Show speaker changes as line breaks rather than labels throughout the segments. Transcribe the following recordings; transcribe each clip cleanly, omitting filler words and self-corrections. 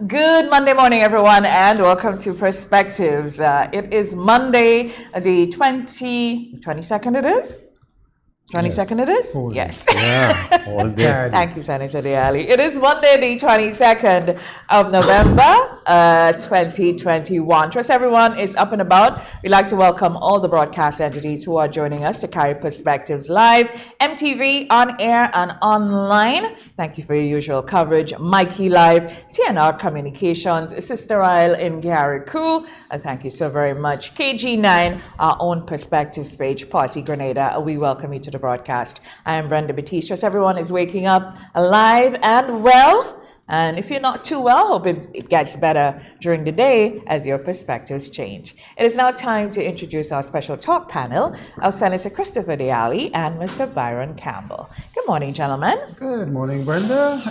Good Monday morning, everyone, and welcome to Perspectives. It is Monday, the 22nd it is? 22nd it is? Yes.
Yeah, all day.
Thank you, Senator Allie. It is Monday, the 22nd of November, 2021. Trust everyone is up and about. We'd like to welcome all the broadcast entities who are joining us to carry Perspectives live, MTV, on air, and online. Thank you for your usual coverage. Mikey Live, TNR Communications, Sister Isle in carriacou. And thank you so very much. KG9, our own Perspectives page, Partygrenada. We welcome you to the broadcast. I am Brenda Baptiste. Trust everyone is waking up alive and well. And if you're not too well, hope it gets better during the day as your perspectives change. It is now time to introduce our special talk panel of Senator Christopher Allie and Mr. Byron Campbell. Good morning, gentlemen.
Good morning, Brenda.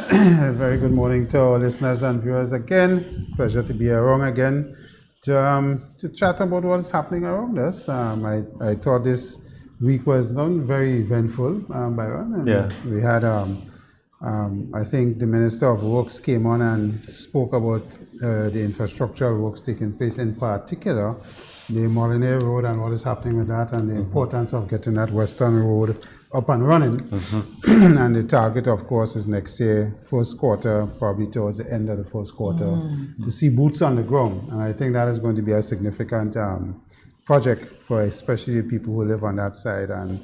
Very good morning to our listeners and viewers again. Pleasure to be around again to chat about what is happening around us. I thought this week was not very eventful, Byron. And
yeah.
We had, I think the Minister of Works came on and spoke about the infrastructural works taking place, in particular the Molyneux Road and what is happening with that, and the importance of getting that Western Road up and running. And the target, of course, is next year, first quarter, probably towards the end of the first quarter, to see boots on the ground. And I think that is going to be a significant project for especially people who live on that side, and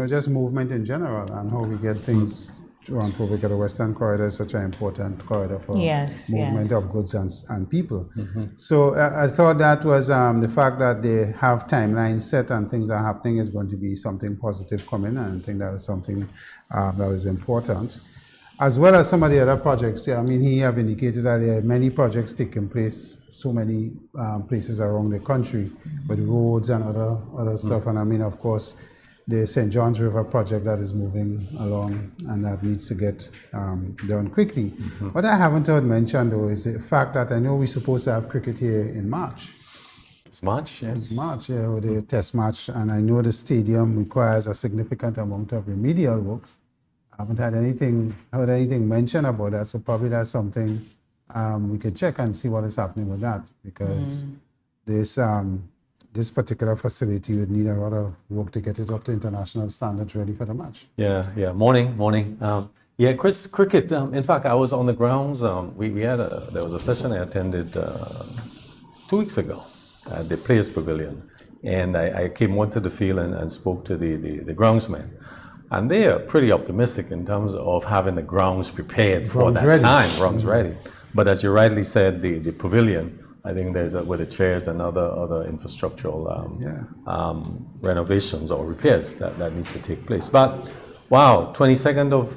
just movement in general and how we get things on for the Western Corridor is such an important corridor for movement of goods and people. So I thought that was the fact that they have timelines set and things are happening is going to be something positive coming, and I think that is something that is important. As well as some of the other projects. I mean, he have indicated that there are many projects taking place, so many places around the country with roads and other stuff. And I mean, of course, the St. John's River project that is moving along and that needs to get done quickly. What I haven't heard mentioned, though, is the fact that I know we're supposed to have cricket here in March.
It's March, yeah.
It's March, yeah, with the test match. And I know the stadium requires a significant amount of remedial works. I haven't heard anything mentioned about that, so probably that's something we could check and see what is happening with that, because this particular facility would need a lot of work to get it up to international standards ready for the match.
Yeah. Morning. Chris, cricket. In fact, I was on the grounds. There was a session I attended 2 weeks ago at the Players Pavilion, and I came onto the field and spoke to the groundsmen. And they are pretty optimistic in terms of having the grounds prepared for that time. Grounds ready. But as you rightly said, the pavilion, I think there's with the chairs and other infrastructural renovations or repairs that needs to take place. But wow, 22nd of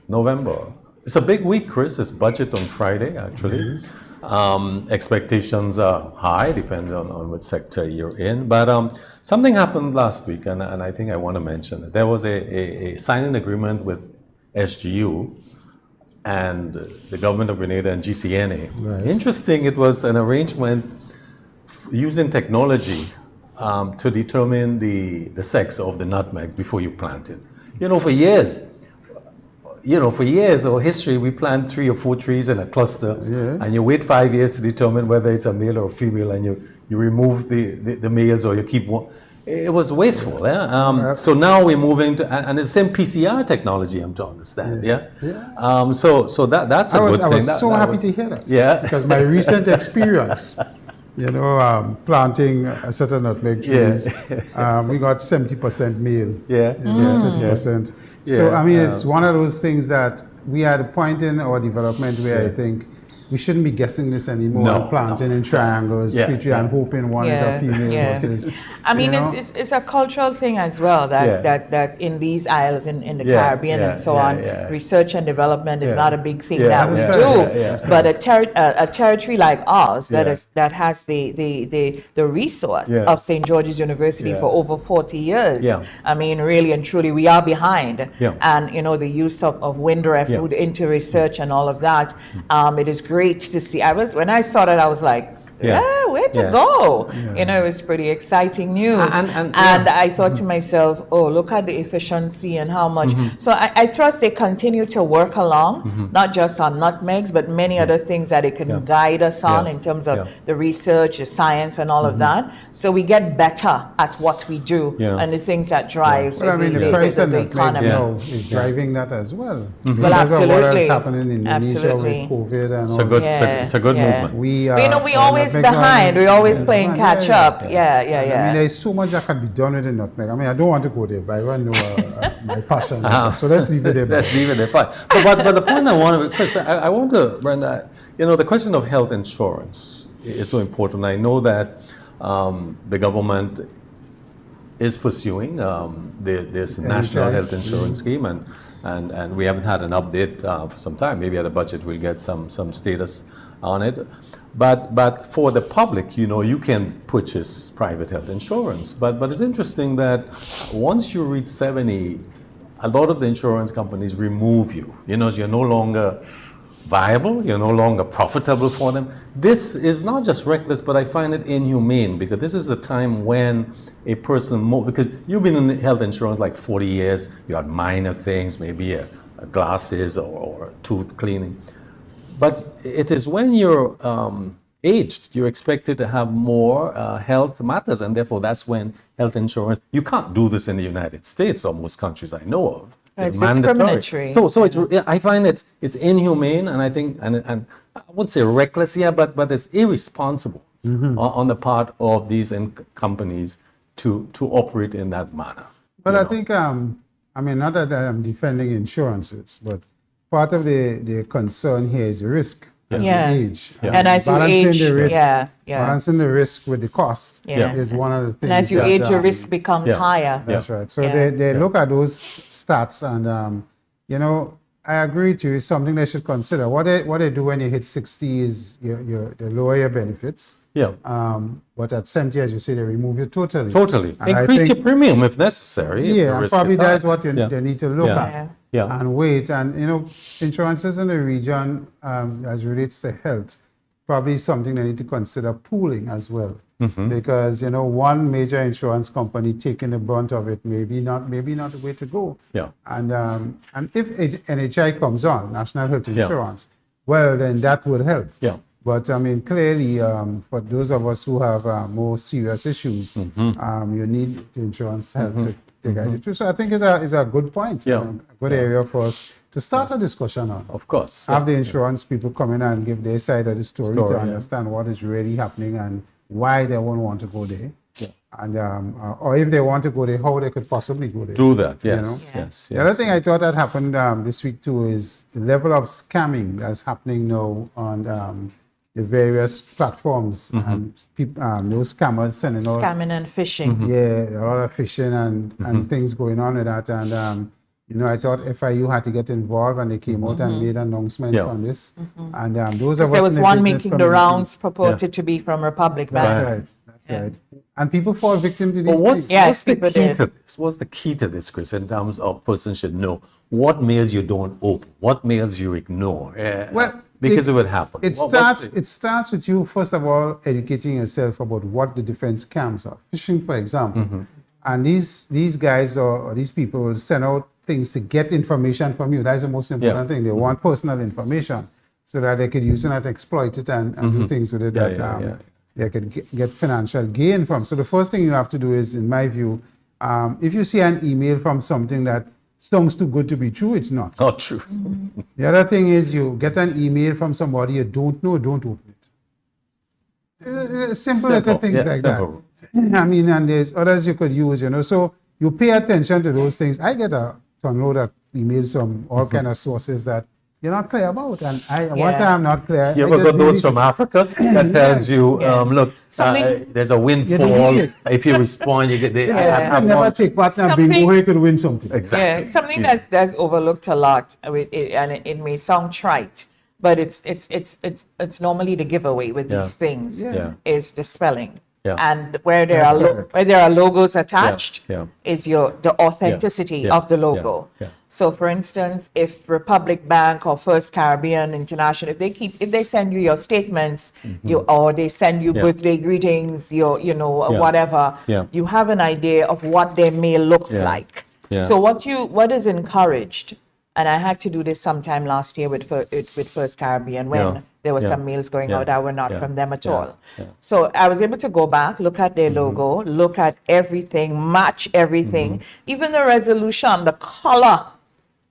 November. It's a big week, Chris. It's budget on Friday, actually. Expectations are high, depending on which sector you're in. But something happened last week, and I think I want to mention it. There was a signing agreement with SGU and the government of Grenada and GCNA.
Right.
Interesting, it was an arrangement using technology to determine the sex of the nutmeg before you plant it. For years or history, we plant 3 or 4 trees in a cluster, and you wait 5 years to determine whether it's a male or a female, and you remove the males or you keep one. It was wasteful. So now we're moving to, and it's the same PCR technology, I'm to understand. So that's a good thing.
I was so happy to hear that.
Yeah.
Because my recent experience, planting a certain nutmeg trees, we got 70% male. 20%. So, I mean, it's one of those things that we are at a point in our development where I think we shouldn't be guessing this anymore. Planting in triangles, and hoping one is a female versus.
I mean, it's a cultural thing as well that in these isles in the Caribbean and so on, research and development is not a big thing that we do. But a territory like ours that has the resource of St. George's University for over 40 years. I mean, really and truly, we are behind. And the use of WindRef into research and all of that. It is great to see. When I saw that, I was like, wait to
Yeah.
go.
Yeah.
You know, it was pretty exciting news.
And
I thought to myself, oh, look at the efficiency and how much. So I trust they continue to work along, not just on nutmegs, but many other things that it can
Yeah.
guide us on
Yeah.
in terms of
Yeah.
the research, the science, and all of that. So we get better at what we do
Yeah.
and the things that drive
Well, I mean, the price of
the
nutmegs
economy.
now is driving that as well.
Well,
Because of what
absolutely.
is happening in Indonesia
Absolutely.
with COVID and
It's a
all
good,
that.
it's a good
Yeah.
movement.
But, you know, we always
nutmeg
behind. We're always playing
Yeah,
catch
yeah,
up. Yeah, yeah,
I mean,
yeah.
there's so much that can be done with the nutmeg. I mean, I don't want to go there, but I want to know my passion. So let's leave it there.
Let's leave it there. Fine. but the point I want to, because I want to, Brenda, you know, the question of health insurance is so important. I know that the government is pursuing this national health insurance scheme, and we haven't had an update for some time. Maybe at the budget we'll get some status on it. But for the public, you know, you can purchase private health insurance. But it's interesting that once you reach 70, a lot of the insurance companies remove you. You know, you're no longer viable, you're no longer profitable for them. This is not just reckless, but I find it inhumane, because this is the time when a person, because you've been in health insurance like 40 years, you had minor things, maybe a glasses or tooth cleaning. But it is when you're aged, you're expected to have more health matters, and therefore that's when health insurance, you can't do this in the United States or most countries I know of.
It's
mandatory.
discriminatory.
So it's, I find it's inhumane, and I think, and I wouldn't say reckless, yeah, but it's irresponsible on the part of these companies to operate in that manner.
But I think, I mean, not that I'm defending insurances, but part of the concern here is risk as
Yeah.
you age.
And as you
balancing
age,
the risk,
yeah.
balancing the risk with the cost
Yeah.
is one of the things.
And as you
that,
age, your risk becomes
yeah.
higher.
That's right. So
Yeah.
they look at those stats, and you know, I agree to you. It's something they should consider. What they do when you hit 60 is they lower your benefits.
Yeah.
But at 70, as you say, they remove you totally.
Totally.
And I
Increase
think-
your premium if necessary. if the
Yeah, and
risk
probably
is high.
that's what
Yeah.
they need to look
Yeah.
at
Yeah.
and wait. And you know, insurances in the region, as relates to health, probably something they need to consider pooling as well. Because you know, one major insurance company taking the brunt of it maybe not the way to go.
Yeah.
And if NHI comes on, National Health Insurance, well, then that would help.
Yeah.
But I mean, clearly, for those of us who have more serious issues, you need the insurance help to guide you through. So I think it's a good point,
Yeah.
a good area for us to start a discussion on.
Of course.
Have the insurance people come in and give their side of the story to
yeah.
understand what is really happening and why they won't want to go there.
Yeah.
And or if they want to go there, how they could possibly go there.
Do that. Yes.
know?
Yes.
The other
yes.
thing I thought that happened this week too is the level of scamming that's happening now on the various platforms, and those scammers sending out
Scamming and phishing.
a lot of phishing and things going on with that. And you know, I thought FIU had to get involved, and they came out and made announcements
Yeah.
on this. And those of us
There was
in the
one
business
making the
community-
rounds purported to be from Republic
That's
Bank.
right. That's right. And people fall victim to these
But what's,
things.
Yes,
what's the
people
key
did.
to this? What's the key to this, Chris, in terms of person should know what mails you don't open, what mails you ignore?
Well,
because it would happen.
It starts with you, first of all, educating yourself about what the different scams are. Phishing, for example. And these guys or these people will send out things to get information from you. That's the most important thing. They want personal information so that they could use it and exploit it and do things with it that they could get financial gain from. So the first thing you have to do is, in my view, if you see an email from something that sounds too good to be true, it's not.
Oh, true.
The other thing is, you get an email from somebody you don't know, don't open it. Simple little things like
simple.
that. I mean, and there's others you could use, you know. So you pay attention to those things. I get a ton of emails from all kind of sources that you're not clear about. And once I'm not clear,
You
I
ever
just
got those
delete
from
it.
Africa that tells you, look,
Something-
there's a windfall.
delete it.
If you respond, you get the.
I never take part in
Something-
bingo, you could win something.
Exactly.
Yeah, something that's overlooked a lot, and it may sound trite, but it's normally the giveaway with
Yeah.
these things
Yeah.
is the spelling.
Yeah.
And where there
That's correct.
are logos attached
Yeah.
is the authenticity
Yeah.
of the logo.
Yeah.
So, for instance, if Republic Bank or First Caribbean International, if they send you your statements, or they send you birthday greetings, whatever, you have an idea of what their mail looks like.
Yeah.
So what is encouraged, and I had to do this sometime last year with First Caribbean when there were some mails going out that were not from them at all.
Yeah.
So I was able to go back, look at their logo, look at everything, match everything, even the resolution, the color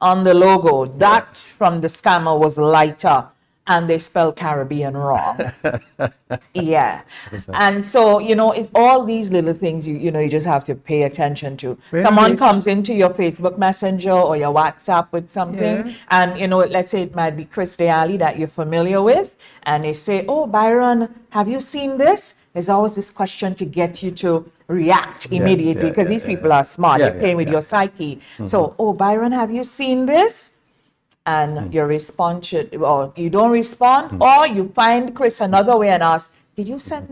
on the logo, that from the scammer was lighter, and they spell Caribbean wrong. And so, it's all these little things you just have to pay attention to. Someone comes into your Facebook Messenger or your WhatsApp with something, and let's say it might be Chris Allie that you're familiar with, and they say, "Oh, Byron, have you seen this?" There's always this question to get you to react immediately, because these people are smart. They're playing with your psyche. So, "Oh, Byron, have you seen this?" And your response should, or you don't respond, or you find Chris another way and ask, did you send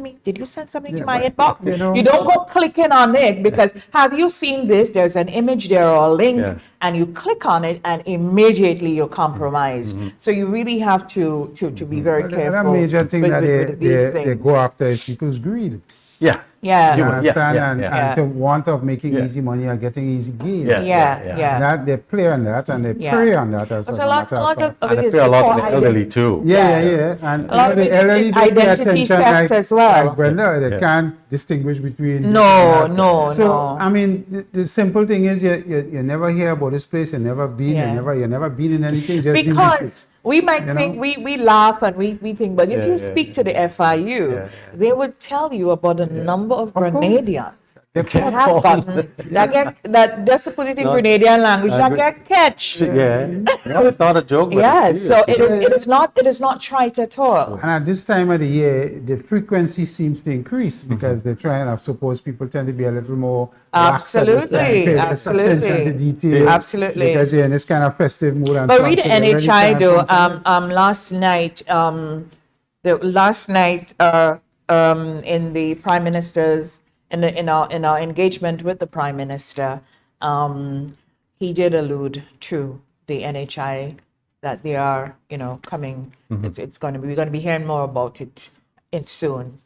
something to my inbox? You don't go clicking on it, because have you seen this? There's an image there or a link, and you click on it and immediately you're compromised. So you really have to be very careful.
Another major thing that they go after is people's greed. You understand? And to want of making easy money or getting easy gain. That they play on that, and they prey on that as a matter of fact.
And they play a lot on the elderly too.
And the elderly don't pay attention, like Brenda, they can't distinguish between. So I mean, the simple thing is, you never hear about this place. You never been. You never been in anything. Just
because we might think we laugh and we think, but if you speak to the FIU, they would tell you about a number of Grenadians that have gotten that just to put it in Grenadian language, that get catch.
It's not a joke.
But so it is not trite at all.
And at this time of the year, the frequency seems to increase, because they're trying. I suppose people tend to be a little more
absolutely
attention to detail, because you're in this kind of festive mood. And
but read the NHI though. Last night, in the Prime Minister's in our engagement with the Prime Minister, he did allude to the NHI, that they are coming. It's going to be, we're going to be hearing more about it soon.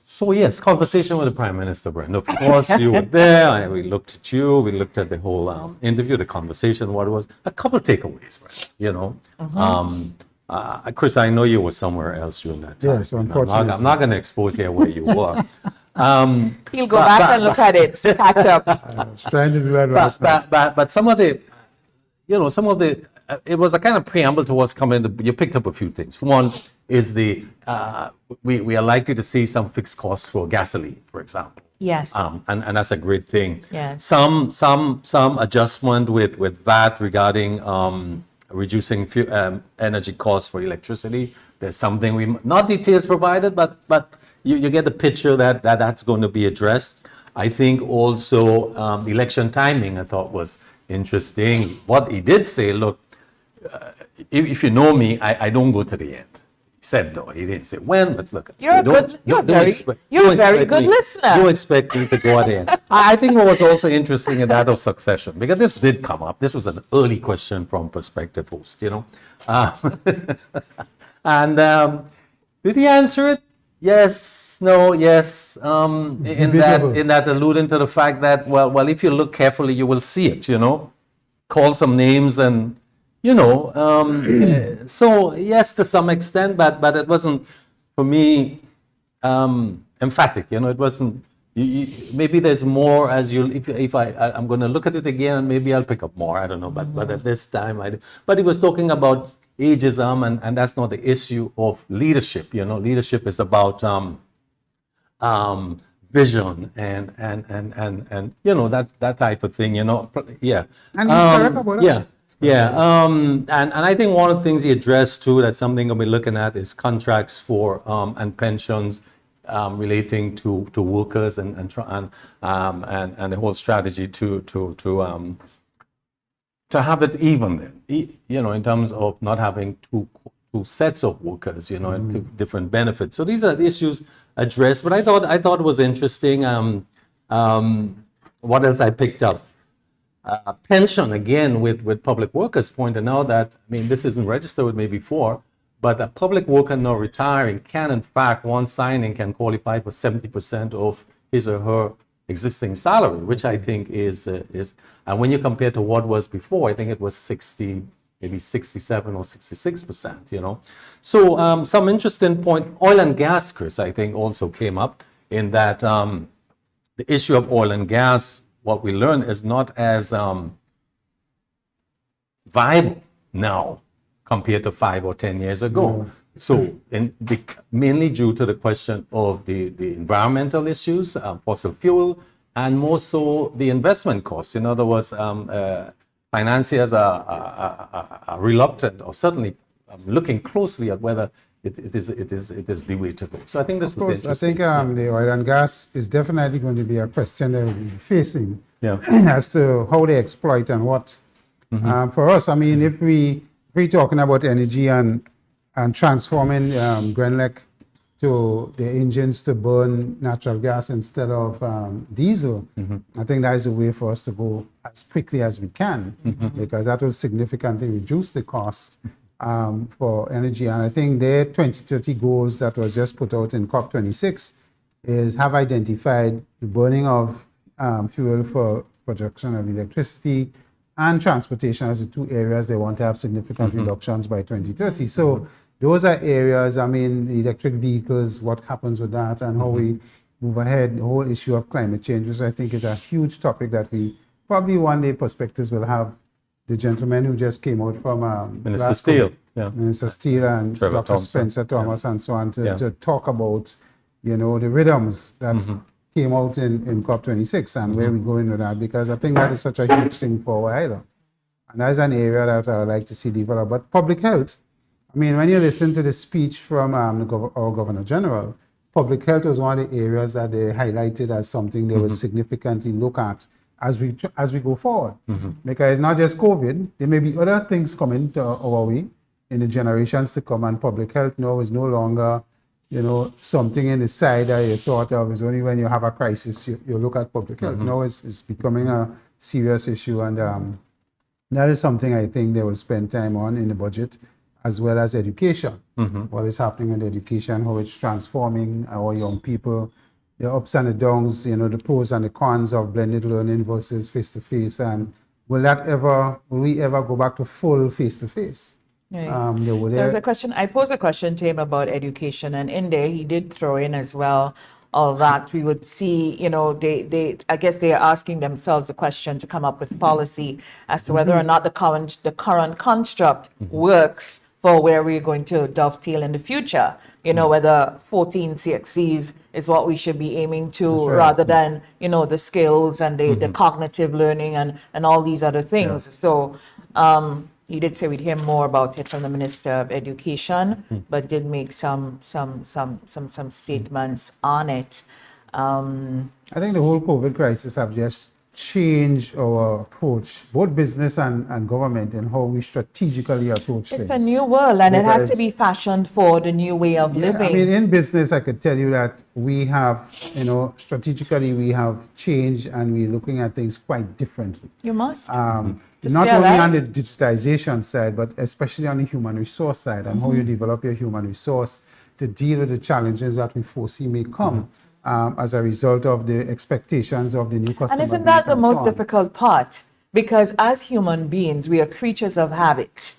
So yes, conversation with the Prime Minister, Brenda. Of course, you were there. We looked at you. We looked at the whole interview, the conversation. What was a couple of takeaways, Brenda? Chris, I know you were somewhere else during that time.
Yes, unfortunately.
I'm not going to expose here where you were.
He'll go back and look at it to catch up.
I was trying to do that last night.
But some of the, it was a kind of preamble to what's coming. You picked up a few things. One is we are likely to see some fixed costs for gasoline, for example.
Yes.
And that's a great thing.
Yes.
Some adjustment with VAT regarding reducing energy costs for electricity. There's something not details provided, but you get the picture that's going to be addressed. I think also election timing, I thought, was interesting. What he did say, look, if you know me, I don't go to the end. He said no, he didn't say when, but look,
you're a very good listener.
Don't expect me to go at the end. I think what was also interesting in that of succession, because this did come up. This was an early question from prospective host, and did he answer it? Yes, no, yes. In that alluding to the fact that well, if you look carefully, you will see it. Call some names and. So yes, to some extent, but it wasn't for me emphatic. It wasn't. Maybe there's more as you. If I'm going to look at it again, maybe I'll pick up more. I don't know, but at this time, But he was talking about ageism, and that's not the issue of leadership. Leadership is about vision and that type of thing.
And you're correct about that.
And I think one of the things he addressed too, that's something we'll be looking at, is contracts for and pensions relating to workers and the whole strategy to have it even, in terms of not having two sets of workers, and two different benefits. So these are the issues addressed. But I thought it was interesting. What else I picked up? pension, again, with public workers pointing out that, I mean, this isn't registered with me before, but a public worker now retiring can, in fact, one signing can qualify for 70% of his or her existing salary, which I think is, and when you compare to what was before, I think it was 60, maybe 67 or 66%, you know. So some interesting point, oil and gas, Chris, I think also came up in that the issue of oil and gas, what we learned is not as viable now compared to 5 or 10 years ago. So mainly due to the question of the environmental issues, fossil fuel, and more so the investment costs. In other words, financiers are reluctant, or certainly looking closely at whether it is the way to go. So I think this was interesting.
I think the oil and gas is definitely going to be a question that we'll be facing as to how they exploit and what. For us, I mean, if we're talking about energy and transforming Grenlec to the engines to burn natural gas instead of diesel, I think that is a way for us to go as quickly as we can, because that will significantly reduce the cost for energy. And I think their 2030 goals that was just put out in COP26 have identified the burning of fuel for production of electricity and transportation as the two areas they want to have significant reductions by 2030. So those are areas, I mean, the electric vehicles, what happens with that and how we move ahead, the whole issue of climate change, which I think is a huge topic that we probably one day perspectives will have. The gentleman who just came out from
Minister Steele,
Minister Steele and
Trevor
Dr.
Thompson.
Spencer Thomas and so on to talk about, you know, the rhythms that came out in COP26 and where we're going with that, because I think that is such a huge thing for our islands. And that's an area that I would like to see develop. But public health, I mean, when you listen to the speech from our Governor General, public health was one of the areas that they highlighted as something they would significantly look at as we go forward. Because it's not just COVID, there may be other things coming to our way in the generations to come, and public health now is no longer, you know, something in the side that you thought of. It's only when you have a crisis you look at public health. Now it's becoming a serious issue, and that is something I think they will spend time on in the budget, as well as education. What is happening in education, how it's transforming our young people, the ups and the downs, you know, the pros and the cons of blended learning versus face-to-face, and will we ever go back to full face-to-face?
There's a question, I posed a question to him about education, and in there he did throw in as well all that we would see, you know, I guess they are asking themselves the question to come up with policy as to whether or not the current construct works for where we're going to dovetail in the future. You know, whether 14 CXCs is what we should be aiming to, rather than, you know, the skills and the cognitive learning and all these other things. So he did say we'd hear more about it from the Minister of Education, but did make some statements on it.
I think the whole COVID crisis have just changed our approach, both business and government, and how we strategically approach things.
It's a new world, and it has to be fashioned for the new way of living.
I mean, in business, I could tell you that we have, you know, strategically we have changed, and we're looking at things quite differently.
You must.
Not only on the digitization side, but especially on the human resource side, and how you develop your human resource to deal with the challenges that we foresee may come as a result of the expectations of the new customer.
And isn't that the most difficult part? Because as human beings, we are creatures of habit.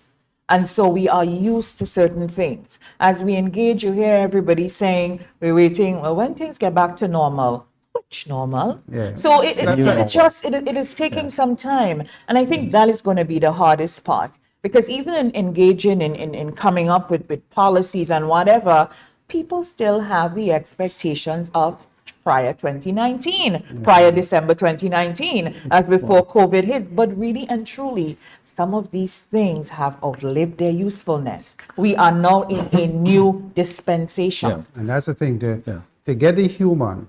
And so we are used to certain things. As we engage, you hear everybody saying, we're waiting, well, when things get back to normal. Which normal? So it is taking some time. And I think that is going to be the hardest part. Because even in engaging in coming up with policies and whatever, people still have the expectations of prior 2019, prior December 2019, as before COVID hit. But really and truly, some of these things have outlived their usefulness. We are now in a new dispensation.
And that's the thing, to get the human,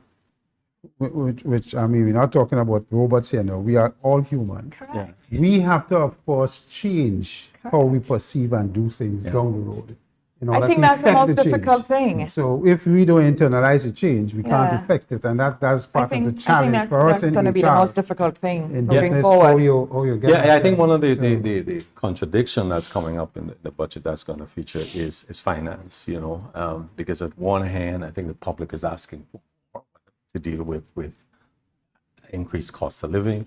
which I mean, we're not talking about robots here now, we are all human.
Correct.
We have to, of course, change how we perceive and do things down the road. in order
think
to
that's the
effect
most
change.
difficult thing.
So if we don't internalize the change, we can't
Yeah.
effect it, and that's part of the
I think
challenge for us
that's
in
going to be the
HR.
most difficult thing
In
moving
business,
forward.
how you get
Yeah, I think
to-
one of the
to-
contradiction that's coming up in the budget that's going to feature is finance, because at one hand, I think the public is asking to deal with increased cost of living,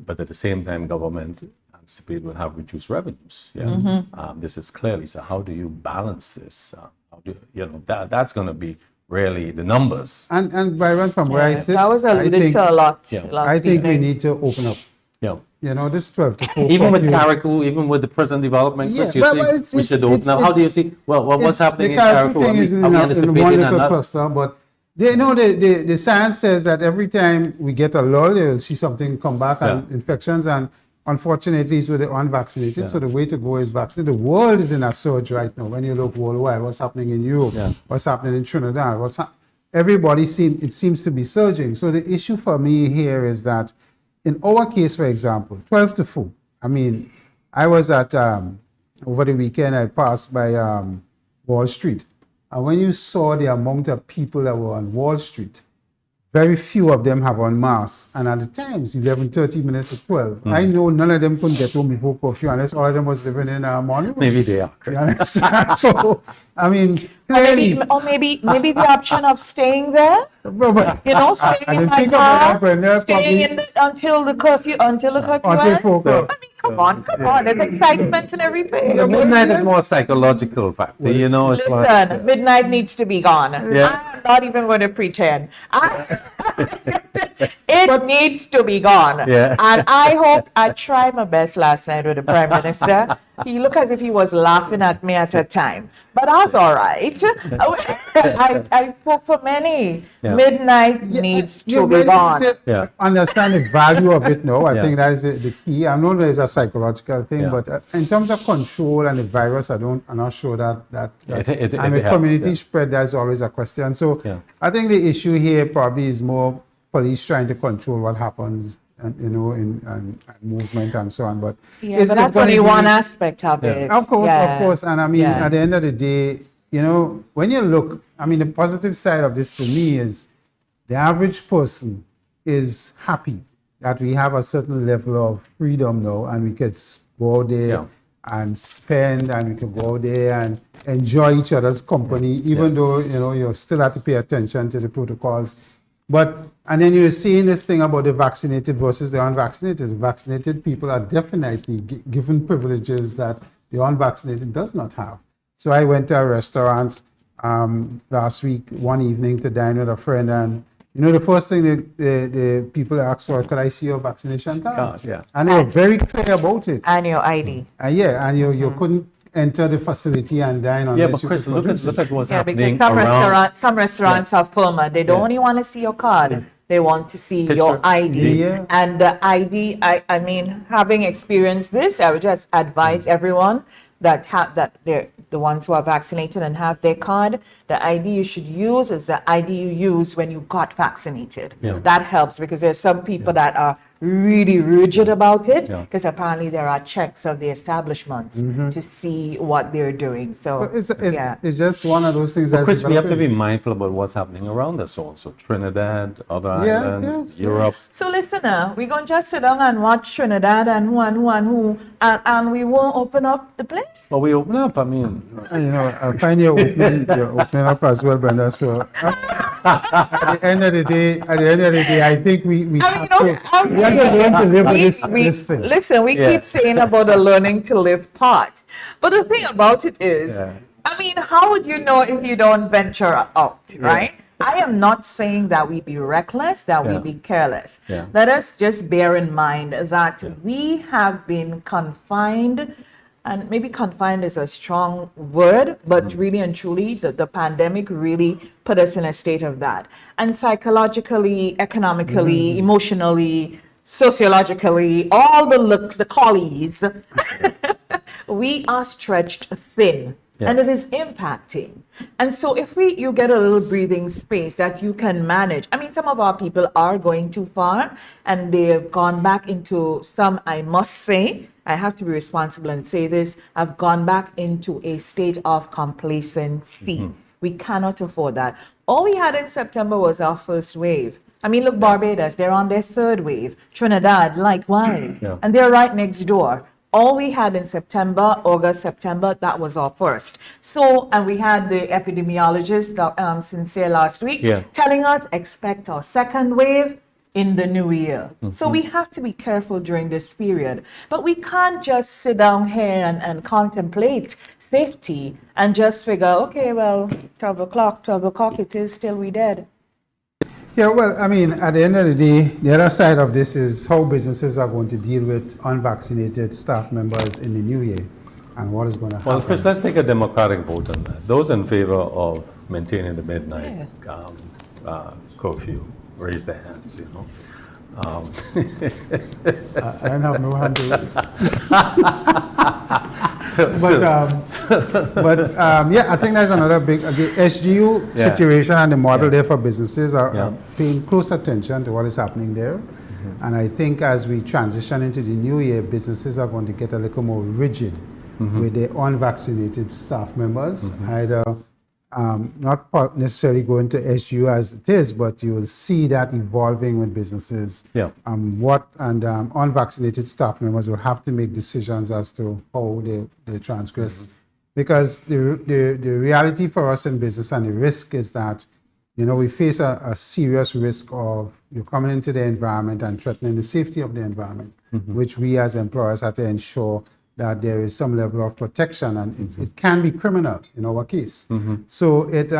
but at the same time, government anticipate will have reduced revenues. Yeah, this is clearly so. How do you balance this? How do that's going to be really the numbers.
And Byron, from where I sit,
That was
I
alluded
think,
to a lot.
Yeah.
last
I think we
evening.
need to open up.
Yeah.
This 12 to 4.
Even with
curfew-
carriacou, even with the present development, Chris,
Yeah,
you
but
think
it's-
we
it's-
should open
it's-
up? How do you
it's-
see? Well, what's
It's-
happening
the
in
carriacou
carriacou?
thing is
Are
in
we
one
anticipating
little
another?
cluster, but the science says that every time we get a lull, you'll see something come back and infections, and unfortunately it's with the unvaccinated.
Yeah.
So the way to go is vaccine. The world is in a surge right now. When you look worldwide, what's happening in Europe,
Yeah.
what's happening in Trinidad, everybody seems to be surging. So the issue for me here is that in our case, for example, 12 to 4. I mean, I was at over the weekend. I passed by Wall Street, and when you saw the amount of people that were on Wall Street, very few of them have on masks, and at the times 11, 30 minutes to 12. I know none of them couldn't get home before curfew unless all of them was living in morning.
Maybe they are, Chris.
You understand? So I mean,
Or
clearly,
maybe the option of staying there.
but
Staying
I
in
didn't
my
think of
car,
that, Brenda,
staying
probably-
until the curfew
Until
ends.
4 o'clock.
I mean, come on, there's excitement and everything.
The midnight is more psychological factor, it's like,
Listen, midnight needs to be gone.
Yeah.
I'm not even going to pretend. It needs to be gone.
Yeah.
And I tried my best last night with the Prime Minister. He looked as if he was laughing at me at a time. But that's all right. I spoke for many.
Yeah.
Midnight needs
You're
to be
ready
gone.
to
Yeah.
understand the value of it now. I
Yeah.
think that is the key. I know there's a psychological thing,
Yeah.
but in terms of control and the virus, I'm not sure that
It
and with
helps,
community
yeah.
spread, that's always a question. So
Yeah.
I think the issue here probably is more police trying to control what happens, and and movement and so on. But
Yeah,
it's
but that's
gonna
only
be-
one aspect of
Yeah.
it.
Of course,
Yeah.
of course. And I mean,
Yeah.
at the end of the day, when you look, I mean, the positive side of this to me is the average person is happy that we have a certain level of freedom now, and we could go out there
Yeah.
and spend, and we can go out there and enjoy each other's company, even though, you still have to pay attention to the protocols. And then you're seeing this thing about the vaccinated versus the unvaccinated. The vaccinated people are definitely given privileges that the unvaccinated does not have. So I went to a restaurant last week, one evening, to dine with a friend, and the first thing the people asked for, could I see your vaccination card?
Card, yeah.
And they were very clear about it.
And your ID.
And you couldn't enter the facility and dine unless
Yeah, but
you
Chris,
could
look
produce
at
it.
what's
Yeah,
happening
because
around.
some restaurants are firmer. They don't
Yeah.
only want to see your card. They want to see your
Picture.
ID.
Yeah.
And the ID, I mean, having experienced this, I would just advise everyone that they're the ones who are vaccinated and have their card, the ID you should use is the ID you use when you got vaccinated.
Yeah.
That helps because there's some people that are really rigid about it
Yeah.
because apparently there are checks of the establishments to see what they're doing.
So
yeah.
it's just one of those things that's
Chris, we have to be
developing.
mindful about what's happening around us also. Trinidad, other
Yes,
islands,
yes,
Europe.
So listener, we're going to just sit down and watch Trinidad and who, and we won't open up the place.
But we open up, I mean,
I find you're opening up as well, Brenda. So at the end of the day, I think we have to learn to live with this thing.
Listen, we
Yeah.
keep saying about the learning to live part. But the thing about it is,
Yeah.
I mean, how would you know if you don't venture out, right? I am not saying that we be reckless, that we
Yeah.
be careless.
Yeah.
Let us just bear in mind that we have been confined, and maybe confined is a strong word, but really and truly, the pandemic really put us in a state of that. And psychologically, economically, emotionally, sociologically, all the collies, we are stretched thin. and it is impacting. And so if you get a little breathing space that you can manage, I mean, some of our people are going too far and they've gone back into some, I must say, I have to be responsible and say this, have gone back into a state of complacency. We cannot afford that. All we had in September was our first wave. I mean, look, Barbados, they're on their third wave. Trinidad, likewise. And they're right next door. All we had in September, August, September, that was our first. So, and we had the epidemiologist, Sincere, last week, telling us, expect our second wave in the new year. So we have to be careful during this period. But we can't just sit down here and contemplate safety and just figure, okay, well, 12 o'clock it is, still we dead.
Yeah, well, I mean, at the end of the day, the other side of this is how businesses are going to deal with unvaccinated staff members in the new year and what is going to happen.
Well, Chris, let's take a democratic vote on that. Those in favor of maintaining the midnight curfew, raise their hands, you know.
I don't have no hand to raise. Yeah, I think that's another big SGU situation, and the model there for businesses are paying close attention to what is happening there. And I think as we transition into the new year, businesses are going to get a little more rigid with their unvaccinated staff members, either not necessarily going to SGU as it is, but you will see that evolving with businesses. Unvaccinated staff members will have to make decisions as to how they transgress. Because the reality for us in business and the risk is that, you know, we face a serious risk of you coming into the environment and threatening the safety of the environment, which we as employers have to ensure that there is some level of protection, and it can be criminal in our case. So it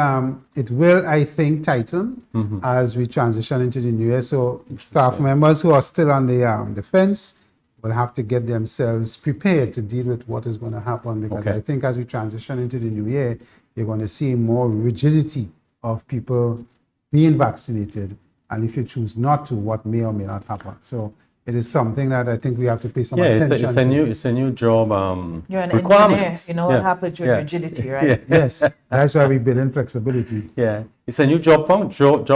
will, I think, tighten as we transition into the new year. So staff members who are still on the fence will have to get themselves prepared to deal with what is going to happen, because I think as we transition into the new year, you're going to see more rigidity of people being vaccinated, and if you choose not to, what may or may not happen. So it is something that I think we have to pay some attention to.
It's a new job
You're an
requirement.
engineer, you know what happens with rigidity, right?
Yes, that's why we build in flexibility.
It's a new job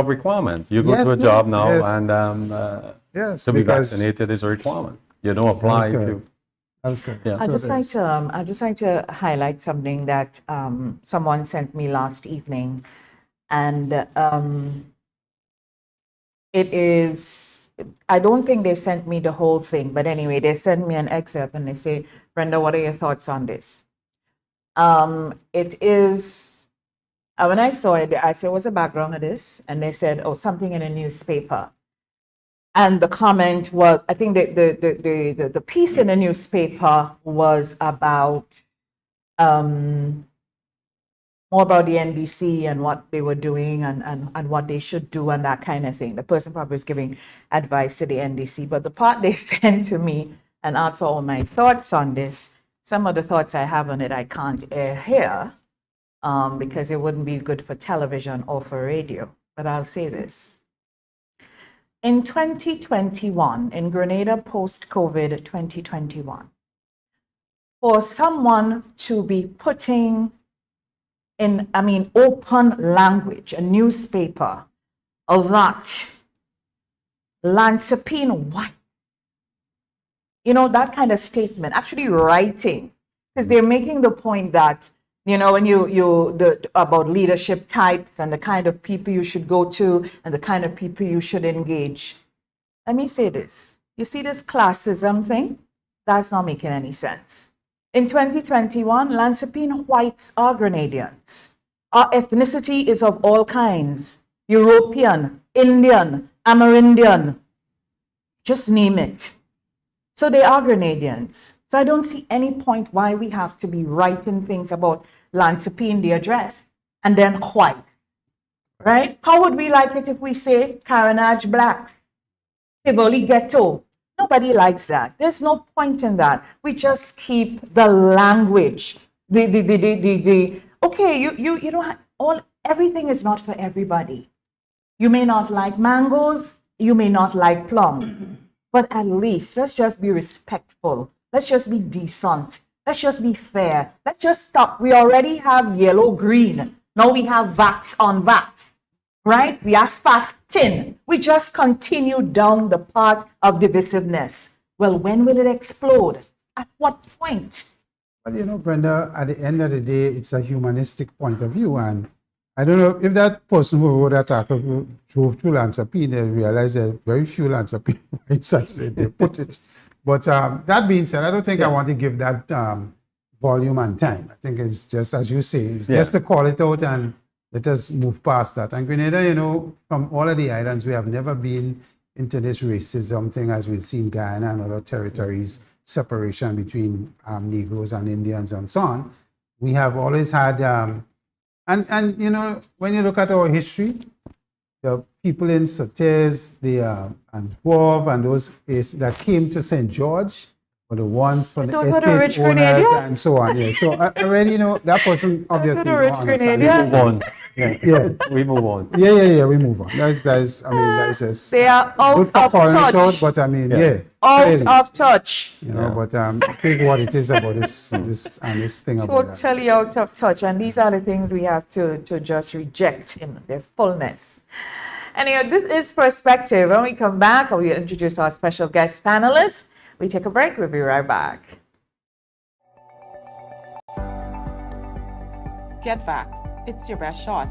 requirement. You go to a job now, and to be vaccinated is a requirement. You don't apply if you.
That's good.
I'd just like to highlight something that someone sent me last evening, and it is. I don't think they sent me the whole thing, but anyway, they sent me an excerpt and they say, Brenda, what are your thoughts on this? It is, when I saw it, I said, what's the background of this? And they said, oh, something in a newspaper. And the comment was, I think the piece in the newspaper was about, more about the NDC and what they were doing and what they should do and that kind of thing. The person probably was giving advice to the NDC, but the part they sent to me and asked all my thoughts on this, some of the thoughts I have on it I can't air here because it wouldn't be good for television or for radio, but I'll say this. In 2021, in Grenada post-COVID 2021, for someone to be putting in, open language, a newspaper, of that Lancipine white, you know, that kind of statement, actually writing, because they're making the point that, you know, when about leadership types and the kind of people you should go to and the kind of people you should engage. Let me say this. You see this classism thing? That's not making any sense. In 2021, Lancipine whites are Grenadians. Our ethnicity is of all kinds. European, Indian, Amerindian, just name it. So they are Grenadians. So I don't see any point why we have to be writing things about Lancipine, the address, and then white, right? How would we like it if we say Carriacou blacks, Tivoli ghetto? Nobody likes that. There's no point in that. We just keep the language. Okay, you don't have everything is not for everybody. You may not like mangoes, you may not like plums, but at least let's just be respectful. Let's just be decent Let's just be fair. Let's just stop. We already have yellow, green. Now we have vax on vax, right? We are fat, thin. We just continue down the path of divisiveness. Well, when will it explode? At what point?
Well, you know, Brenda, at the end of the day, it's a humanistic point of view. And I don't know if that person who wrote that article drove through Lansapine, they realized there are very few Lansapine sites they put it. But that being said, I don't think I want to give that volume and time. I think it's just, as you say, it's just to call it out and let us move past that. And Grenada, you know, from all of the islands, we have never been into this racism thing as we've seen Guyana and other territories, separation between Negroes and Indians and so on. We have always had, and you know, when you look at our history, the people in Sates, and Guave and those that came to St. George were the ones from the estate owners and so on. Yeah. So I already, you know, that person obviously don't understand.
We move on. Yeah. We move on.
Yeah. We move on. That's I mean, that's just
they are out of touch.
But I mean,
out clearly, of touch.
You know, but take what it is about this thing.
Totally out of touch, and these are the things we have to just reject in their fullness. Anyway, this is Perspective. When we come back, we'll introduce our special guest panelists. We take a break. We'll be right back.
Get vax. It's your best shot.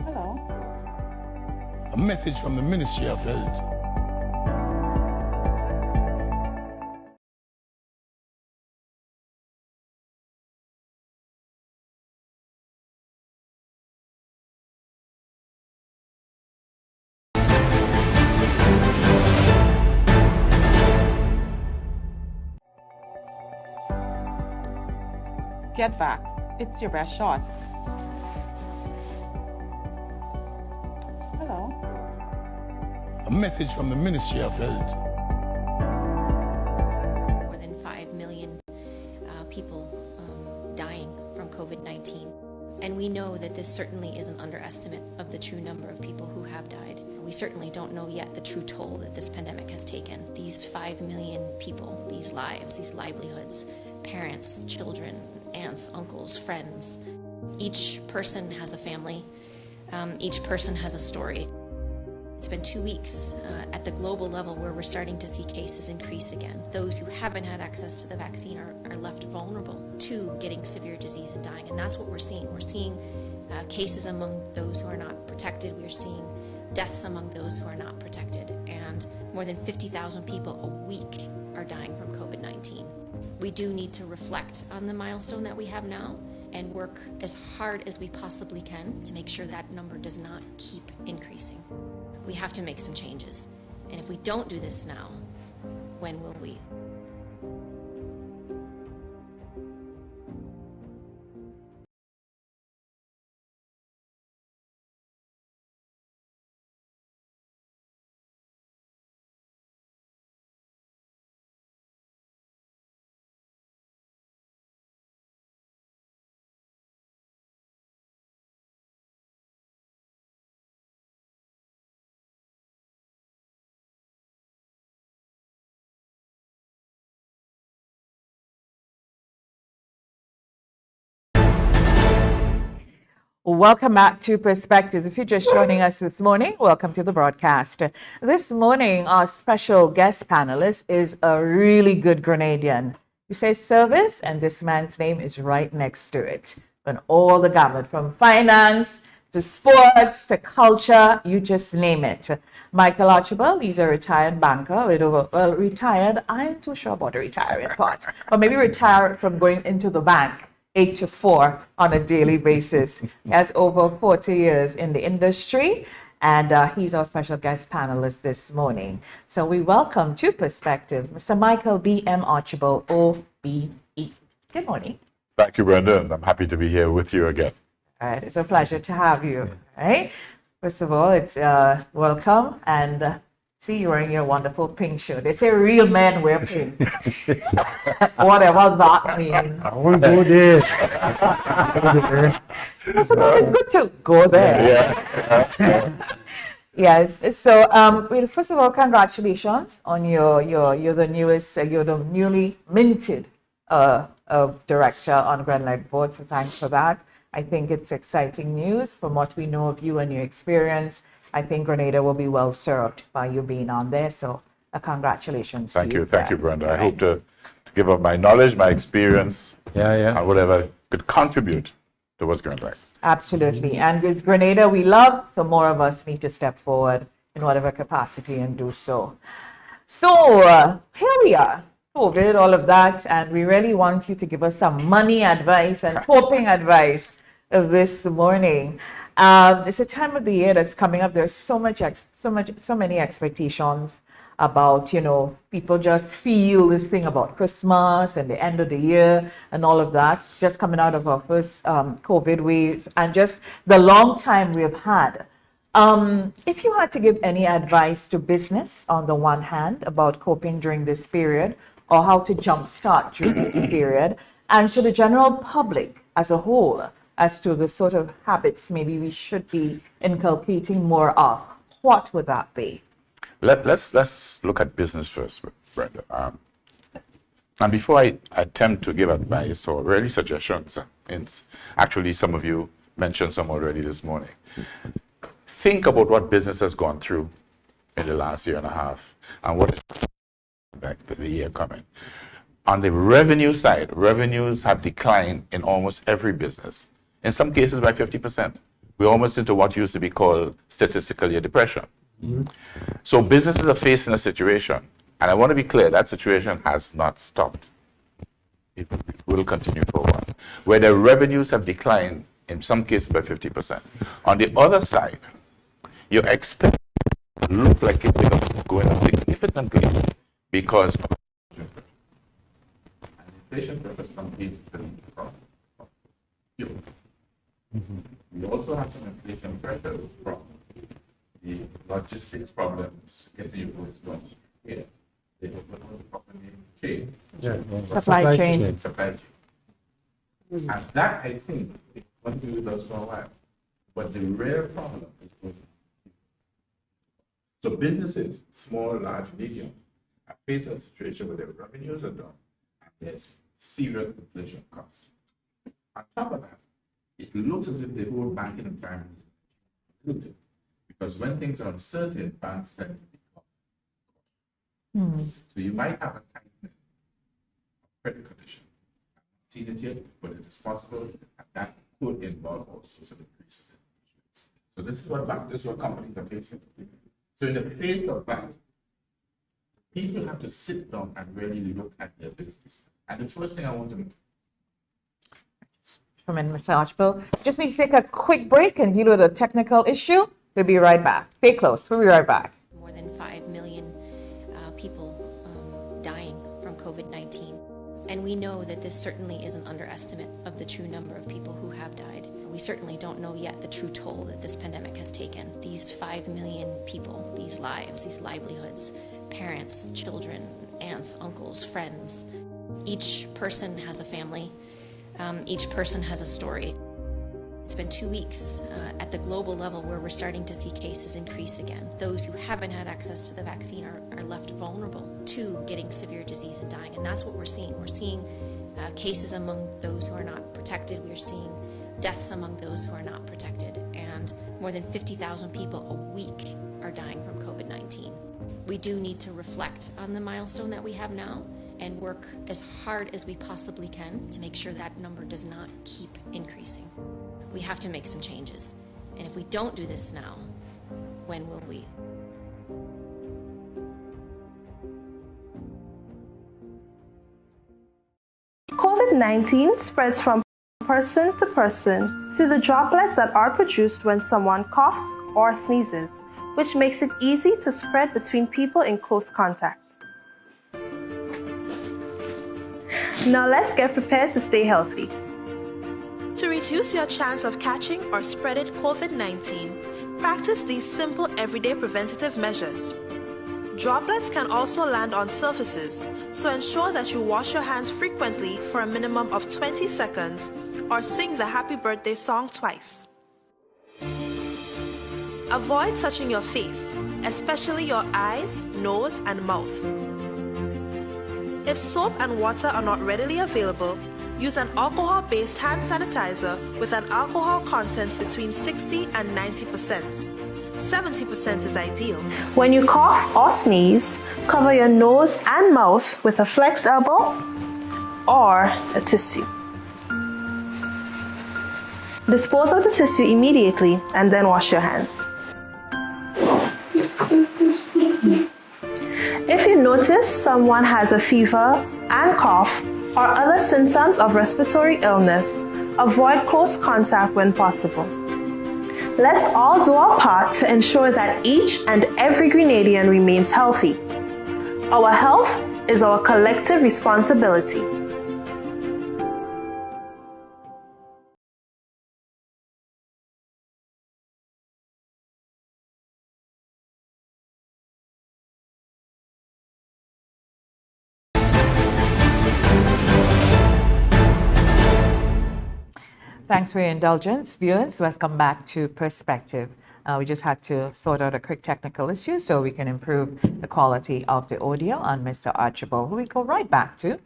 Hello.
A message from the Ministry of Health.
Get vax. It's your best shot. Hello.
A message from the Ministry of Health.
More than 5 million people dying from COVID-19. And we know that this certainly is an underestimate of the true number of people who have died. We certainly don't know yet the true toll that this pandemic has taken. These 5 million people, these lives, these livelihoods, parents, children, aunts, uncles, friends. Each person has a family. Each person has a story. It's been 2 weeks at the global level where we're starting to see cases increase again. Those who haven't had access to the vaccine are left vulnerable to getting severe disease and dying, and that's what we're seeing. We're seeing cases among those who are not protected. We're seeing deaths among those who are not protected, and more than 50,000 people a week are dying from COVID-19. We do need to reflect on the milestone that we have now and work as hard as we possibly can to make sure that number does not keep increasing. We have to make some changes. And if we don't do this now, when will we?
Welcome back to Perspectives. If you're just joining us this morning, welcome to the broadcast. This morning, our special guest panelist is a really good Grenadian. You say service, and this man's name is right next to it. And all the gamut, from finance to sports to culture, you just name it. Michael Archibald, he's a retired banker with retired, I'm too sure about the retiring part, but maybe retired from going into the bank 8 to 4 on a daily basis. He has over 40 years in the industry, and he's our special guest panelist this morning. So we welcome to Perspectives, Mr. Michael B.M. Archibald, OBE. Good morning.
Thank you, Brenda, and I'm happy to be here with you again.
All right, it's a pleasure to have you. All right. First of all, it's welcome, and see you wearing your wonderful pink shirt. They say real men wear pink. Whatever that means.
I won't go there.
Sometimes it's good to go there.
Yeah.
Yes. So, well, first of all, congratulations on you're the newest, you're the newly minted director on Grenlight Board. So, thanks for that. I think it's exciting news from what we know of you and your experience. I think Grenada will be well served by you being on there. So, congratulations.
Thank
to
you, thank you,
sir.
Brenda. I
Right.
hope to give up my knowledge, my experience,
Yeah.
and whatever could contribute towards Grenlight.
Absolutely. And with Grenada, we love, so more of us need to step forward in whatever capacity and do so. So here we are, COVID, all of that, and we really want you to give us some money advice and coping advice this morning. It's a time of the year that's coming up. There's so many expectations about, people just feel this thing about Christmas and the end of the year and all of that, just coming out of our first COVID wave and just the long time we've had. If you had to give any advice to business on the one hand about coping during this period or how to jumpstart during this period, and to the general public as a whole as to the sort of habits maybe we should be inculcating more of, what would that be?
Let's look at business first, Brenda. And before I attempt to give advice or really suggestions, and actually some of you mentioned some already this morning, think about what business has gone through in the last year and a half and what is back to the year coming. On the revenue side, revenues have declined in almost every business, in some cases by 50%. We're almost into what used to be called statistically a depression. So businesses are facing a situation, and I want to be clear, that situation has not stopped. It will continue for a while, where the revenues have declined in some cases by 50%. On the other side, your expenses look like it's going up significantly because of inflation pressures from fuel. We also have some inflation pressures from the logistics problems getting your goods done here. They don't know what the problem chain.
Supply chain.
Supply chain. And that, I think, is going to be with us for a while. But the real problem is going to be. So businesses, small, large, medium, have faced a situation where their revenues are down and there's serious inflation costs. On top of that, it looks as if the whole banking environment is included. Because when things are uncertain, banks tend to become cautious. So you might have a tightening of credit conditions. I haven't seen it yet, but it is possible, and that could involve also some increases in interest rates. So this is what companies are facing. So in the face of that, people have to sit down and really look at their business. And the first thing I want to do.
From Mr. Archibald, just need to take a quick break and deal with a technical issue. We'll be right back. Stay close. We'll be right back.
More than 5 million people dying from COVID-19. And we know that this certainly is an underestimate of the true number of people who have died. We certainly don't know yet the true toll that this pandemic has taken. These 5 million people, these lives, these livelihoods, parents, children, aunts, uncles, friends. Each person has a family. Each person has a story. It's been 2 weeks at the global level where we're starting to see cases increase again. Those who haven't had access to the vaccine are left vulnerable to getting severe disease and dying. And that's what we're seeing. We're seeing cases among those who are not protected. We're seeing deaths among those who are not protected. And more than 50,000 people a week are dying from COVID-19. We do need to reflect on the milestone that we have now and work as hard as we possibly can to make sure that number does not keep increasing. We have to make some changes. And if we don't do this now, when will we?
COVID-19 spreads from person to person through the droplets that are produced when someone coughs or sneezes, which makes it easy to spread between people in close contact. Now let's get prepared to stay healthy. To reduce your chance of catching or spreading COVID-19, practice these simple everyday preventative measures. Droplets can also land on surfaces, so ensure that you wash your hands frequently for a minimum of 20 seconds or sing the happy birthday song twice. Avoid touching your face, especially your eyes, nose, and mouth. If soap and water are not readily available, use an alcohol-based hand sanitizer with an alcohol content between 60 and 90%. 70% is ideal. When you cough or sneeze, cover your nose and mouth with a flexed elbow or a tissue. Dispose of the tissue immediately and then wash your hands. If you notice someone has a fever and cough or other symptoms of respiratory illness, avoid close contact when possible. Let's all do our part to ensure that each and every Grenadian remains healthy. Our health is our collective responsibility.
Thanks for your indulgence. Viewers, welcome back to Perspective. We just had to sort out a quick technical issue so we can improve the quality of the audio on Mr. Archibald, who we go right back to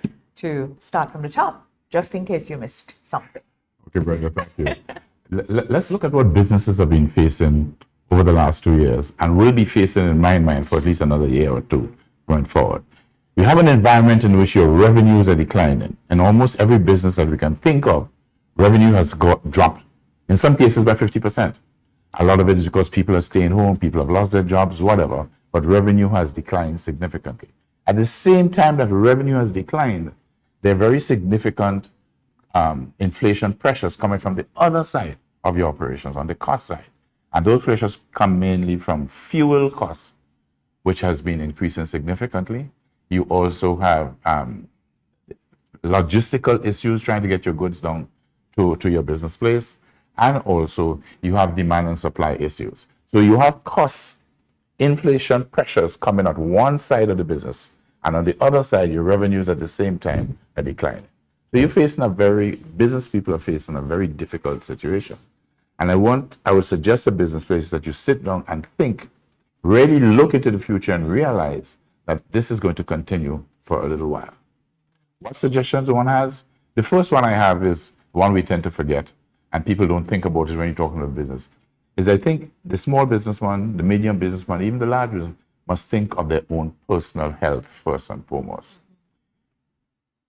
start from the top, just in case you missed something.
Okay, Brenda, thank you. Let's look at what businesses have been facing over the last 2 years and will be facing, in my mind, for at least another year or two going forward. You have an environment in which your revenues are declining, and almost every business that we can think of, revenue has dropped, in some cases by 50%. A lot of it is because people are staying home, people have lost their jobs, whatever, but revenue has declined significantly. At the same time that revenue has declined, there are very significant inflation pressures coming from the other side of your operations, on the cost side. And those pressures come mainly from fuel costs, which has been increasing significantly. You also have logistical issues trying to get your goods down to your business place, and also you have demand and supply issues. So you have cost inflation pressures coming at one side of the business, and on the other side, your revenues at the same time are declining. So you're facing business people are facing a very difficult situation. And I would suggest to business places that you sit down and think, really look into the future and realize that this is going to continue for a little while. What suggestions one has? The first one I have is one we tend to forget, and people don't think about it when you're talking about business, is I think the small businessman, the medium businessman, even the large business, must think of their own personal health first and foremost.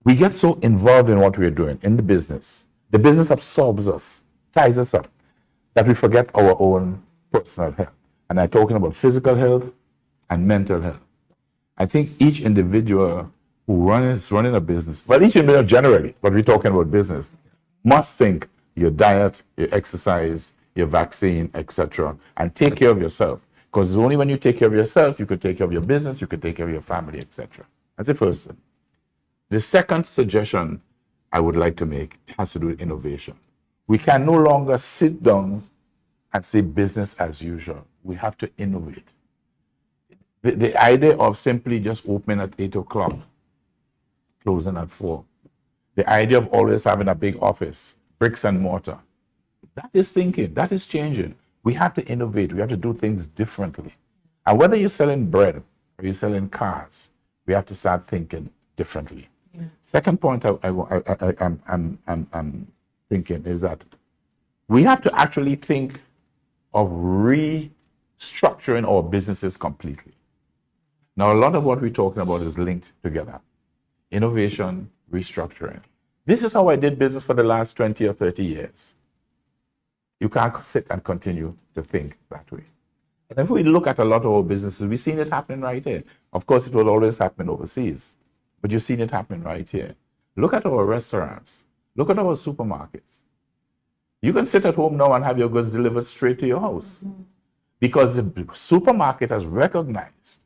We get so involved in what we're doing in the business absorbs us, ties us up, that we forget our own personal health. And I'm talking about physical health and mental health. I think each individual who is running a business, well, each individual generally, but we're talking about business, must think your diet, your exercise, your vaccine, etc., and take care of yourself. Because it's only when you take care of yourself, you can take care of your business, you can take care of your family, etc. That's the first thing. The second suggestion I would like to make has to do with innovation. We can no longer sit down and say business as usual. We have to innovate. The idea of simply just opening at 8 o'clock, closing at 4, the idea of always having a big office, bricks and mortar, that is thinking, that is changing. We have to innovate. We have to do things differently. And whether you're selling bread or you're selling cars, we have to start thinking differently. Yeah. Second point I'm thinking is that we have to actually think of restructuring our businesses completely. Now, a lot of what we're talking about is linked together. Innovation, restructuring. This is how I did business for the last 20 or 30 years. You can't sit and continue to think that way. And if we look at a lot of our businesses, we've seen it happening right here. Of course, it will always happen overseas, but you've seen it happening right here. Look at our restaurants. Look at our supermarkets. You can sit at home now and have your goods delivered straight to your house because the supermarket has recognized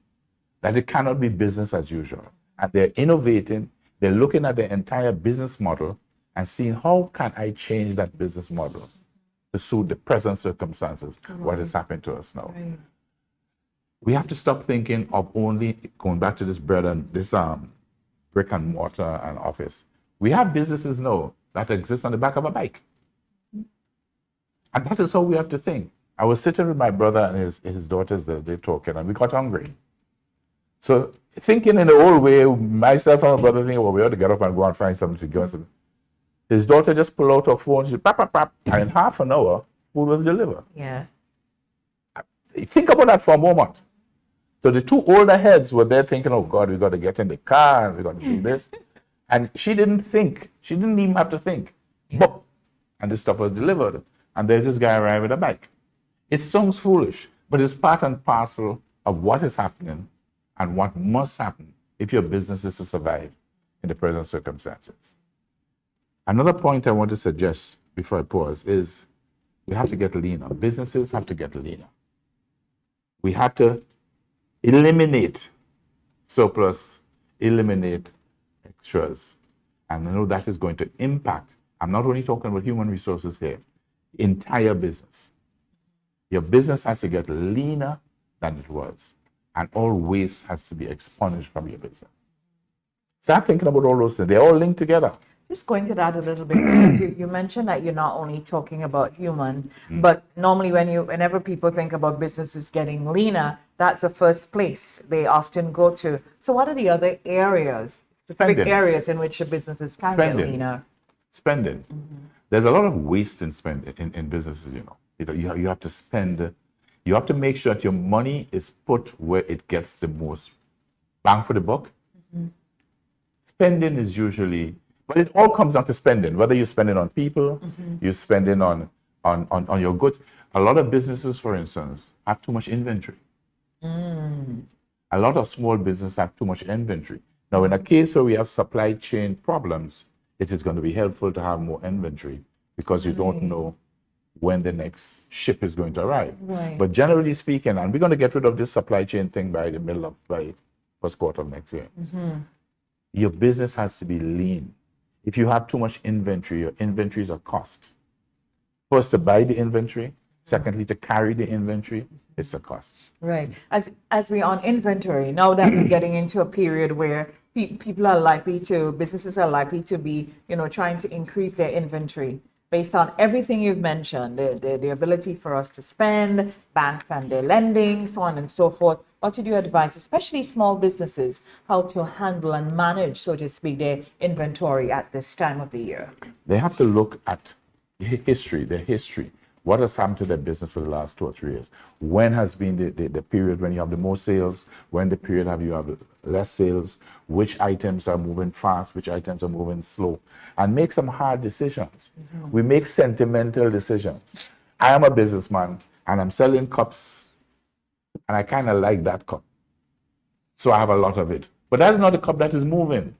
that it cannot be business as usual. And they're innovating. They're looking at their entire business model and seeing how can I change that business model to suit the present circumstances, what has happened to us now. Right. We have to stop thinking of only going back to this bread and this brick and mortar and office. We have businesses now that exist on the back of a bike. And that is how we have to think. I was sitting with my brother and his daughters, they're talking, and we got hungry. So thinking in the old way, myself and my brother thinking, well, we ought to get up and go and find something to go. His daughter just pulled out her phone, she pap, pap, pap, and in half an hour, food was delivered.
Yeah.
Think about that for a moment. So the two older heads were there thinking, oh God, we got to get in the car, and we got to do this. And she didn't think. She didn't even have to think. Boop. And the stuff was delivered. And there's this guy arriving with a bike. It sounds foolish, but it's part and parcel of what is happening and what must happen if your business is to survive in the present circumstances. Another point I want to suggest before I pause is we have to get leaner. Businesses have to get leaner. We have to eliminate surplus, eliminate extras. And I know that is going to impact, I'm not only talking about human resources here, entire business. Your business has to get leaner than it was. And all waste has to be expunged from your business. Start thinking about all those things. They're all linked together.
Just going to that a little bit. You mentioned that you're not only talking about human, but normally whenever people think about businesses getting leaner, that's the first place they often go to. So what are the other areas, specific areas in which the businesses can get leaner?
Spending. There's a lot of waste in spending in businesses, you know. You have to spend, you have to make sure that your money is put where it gets the most bang for the buck. Spending is usually, but it all comes down to spending, whether you're spending on people, you're spending on your goods. A lot of businesses, for instance, have too much inventory. A lot of small businesses have too much inventory. Now, in a case where we have supply chain problems, it is going to be helpful to have more inventory because you don't know when the next ship is going to arrive. But generally speaking, and we're going to get rid of this supply chain thing by first quarter of next year. Your business has to be lean. If you have too much inventory, your inventory is a cost. First, to buy the inventory. Secondly, to carry the inventory, it's a cost.
Right. As we're on inventory, now that we're getting into a period where businesses are likely to be, trying to increase their inventory based on everything you've mentioned, the ability for us to spend, banks and their lending, so on and so forth. What do you advise, especially small businesses, how to handle and manage, so to speak, their inventory at this time of the year?
They have to look at their history. What has happened to their business for the last 2 or 3 years? When has been the period when you have the most sales? When the period you have less sales? Which items are moving fast? Which items are moving slow? And make some hard decisions. We make sentimental decisions. I am a businessman and I'm selling cups and I kind of like that cup. So I have a lot of it. But that's not the cup that is moving.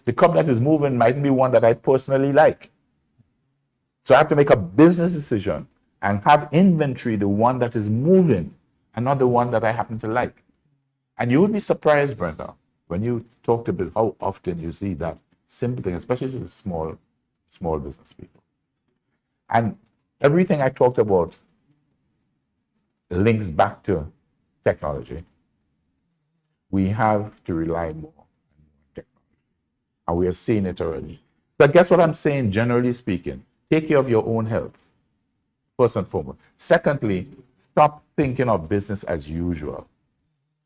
The cup that is moving might be one that I personally like. So I have to make a business decision and have inventory, the one that is moving and not the one that I happen to like. And you would be surprised, Brenda, when you talk to people, how often you see that simple thing, especially with small business people. And everything I talked about links back to technology. We have to rely more on technology. And we are seeing it already. So guess what I'm saying, generally speaking? Take care of your own health, first and foremost. Secondly, stop thinking of business as usual.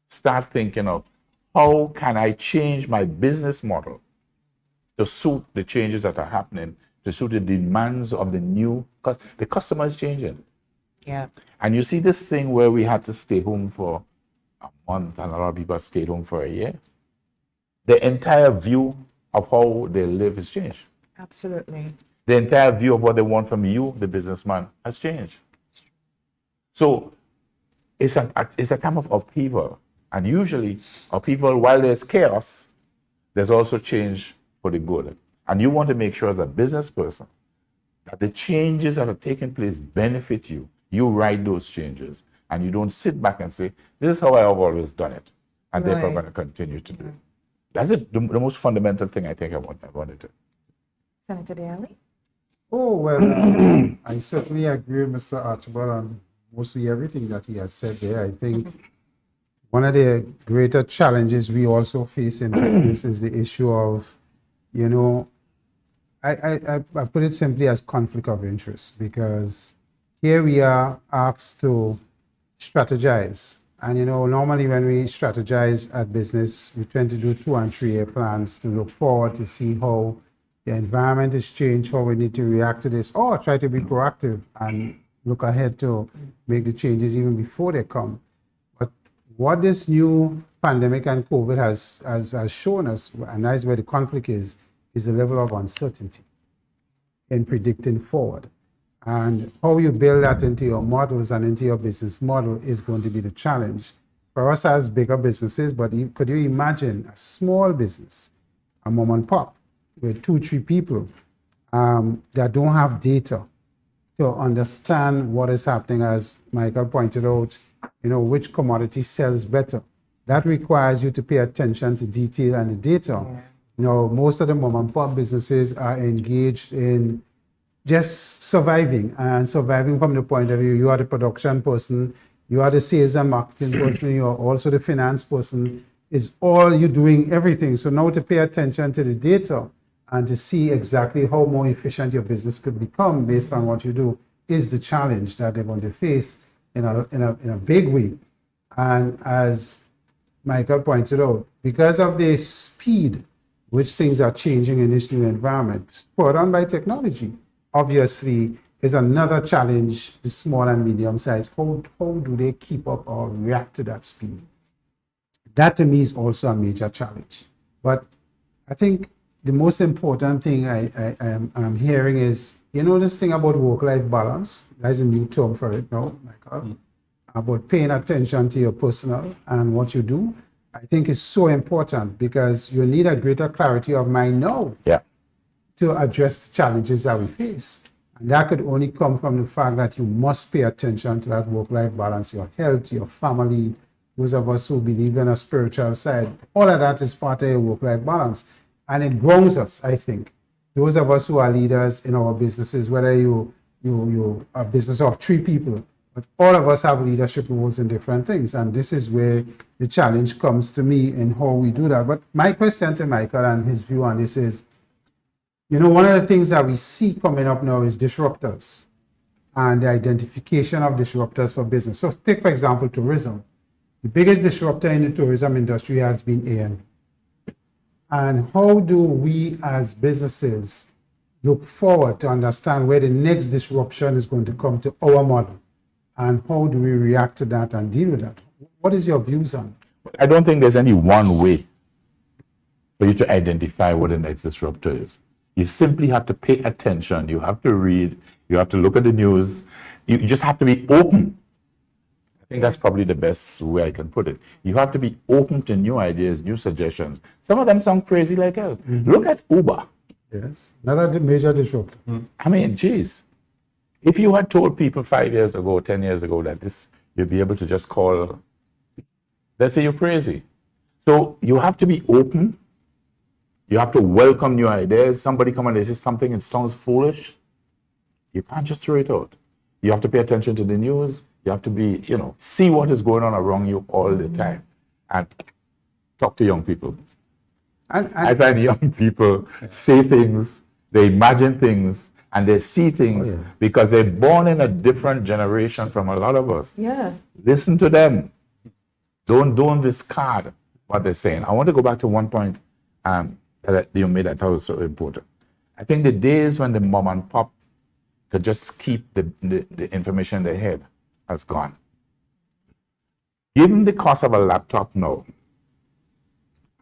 Start thinking of how can I change my business model to suit the changes that are happening, to suit the demands of the new, because the customer is changing.
Yeah.
And you see this thing where we had to stay home for a month and a lot of people stayed home for a year. The entire view of how they live has changed.
Absolutely.
The entire view of what they want from you, the businessman, has changed. So it's a time of upheaval. And usually upheaval, while there's chaos, there's also change for the good. And you want to make sure as a business person that the changes that are taking place benefit you. You write those changes and you don't sit back and say, this is how I have always done it. And therefore I'm going to continue to do it. That's it, the most fundamental thing I think I wanted to.
Senator Allie?
Oh, well, I certainly agree with Mr. Archibald on mostly everything that he has said there. I think one of the greater challenges we also face in business is the issue of, I put it simply as conflict of interest, because here we are asked to strategize. And normally when we strategize at business, we tend to do 2 and 3 year plans to look forward to see how the environment has changed, how we need to react to this, or try to be proactive and look ahead to make the changes even before they come. But what this new pandemic and COVID has shown us, and that's where the conflict is the level of uncertainty in predicting forward. And how you build that into your models and into your business model is going to be the challenge for us as bigger businesses. But could you imagine a small business, a mom and pop, with 2-3 people that don't have data to understand what is happening, as Michael pointed out, which commodity sells better. That requires you to pay attention to detail and the data. Most of the mom and pop businesses are engaged in just surviving, and surviving from the point of view, you are the production person, you are the sales and marketing person, you are also the finance person, is all you doing everything. So now to pay attention to the data and to see exactly how more efficient your business could become based on what you do is the challenge that they're going to face in a big way. And as Michael pointed out, because of the speed which things are changing in this new environment, spurred on by technology, obviously is another challenge, the small and medium size. How do they keep up or react to that speed? That to me is also a major challenge. But I think the most important thing I'm hearing is, this thing about work-life balance. There's a new term for it now, Michael, about paying attention to your personal and what you do. I think is so important because you need a greater clarity of mind now to address the challenges that we face. And that could only come from the fact that you must pay attention to that work-life balance, your health, your family, those of us who believe in a spiritual side. All of that is part of your work-life balance. And it grows us, I think. Those of us who are leaders in our businesses, whether you a business of 3 people, but all of us have leadership roles in different things. And this is where the challenge comes to me in how we do that. But my question to Michael and his view on this is, one of the things that we see coming up now is disruptors and the identification of disruptors for business. So take, for example, tourism. The biggest disruptor in the tourism industry has been A&B. And how do we as businesses look forward to understand where the next disruption is going to come to our model? And how do we react to that and deal with that? What is your views on it?
I don't think there's any one way for you to identify what the next disruptor is. You simply have to pay attention. You have to read. You have to look at the news. You just have to be open. I think that's probably the best way I can put it. You have to be open to new ideas, new suggestions. Some of them sound crazy like hell. Look at Uber. Yes,
another major disruptor.
I mean, geez. If you had told people 5 years ago, 10 years ago that you'd be able to just call, they'd say you're crazy. So you have to be open. You have to welcome new ideas. Somebody come and they say something, it sounds foolish. You can't just throw it out. You have to pay attention to the news. You have to be, see what is going on around you all the time. And talk to young people. And I find young people say things, they imagine things, and they see things because they're born in a different generation from a lot of us.
Yeah.
Listen to them. Don't discard what they're saying. I want to go back to one point that you made that I thought was so important. I think the days when the mom and pop could just keep the information in their head has gone. Given the cost of a laptop now,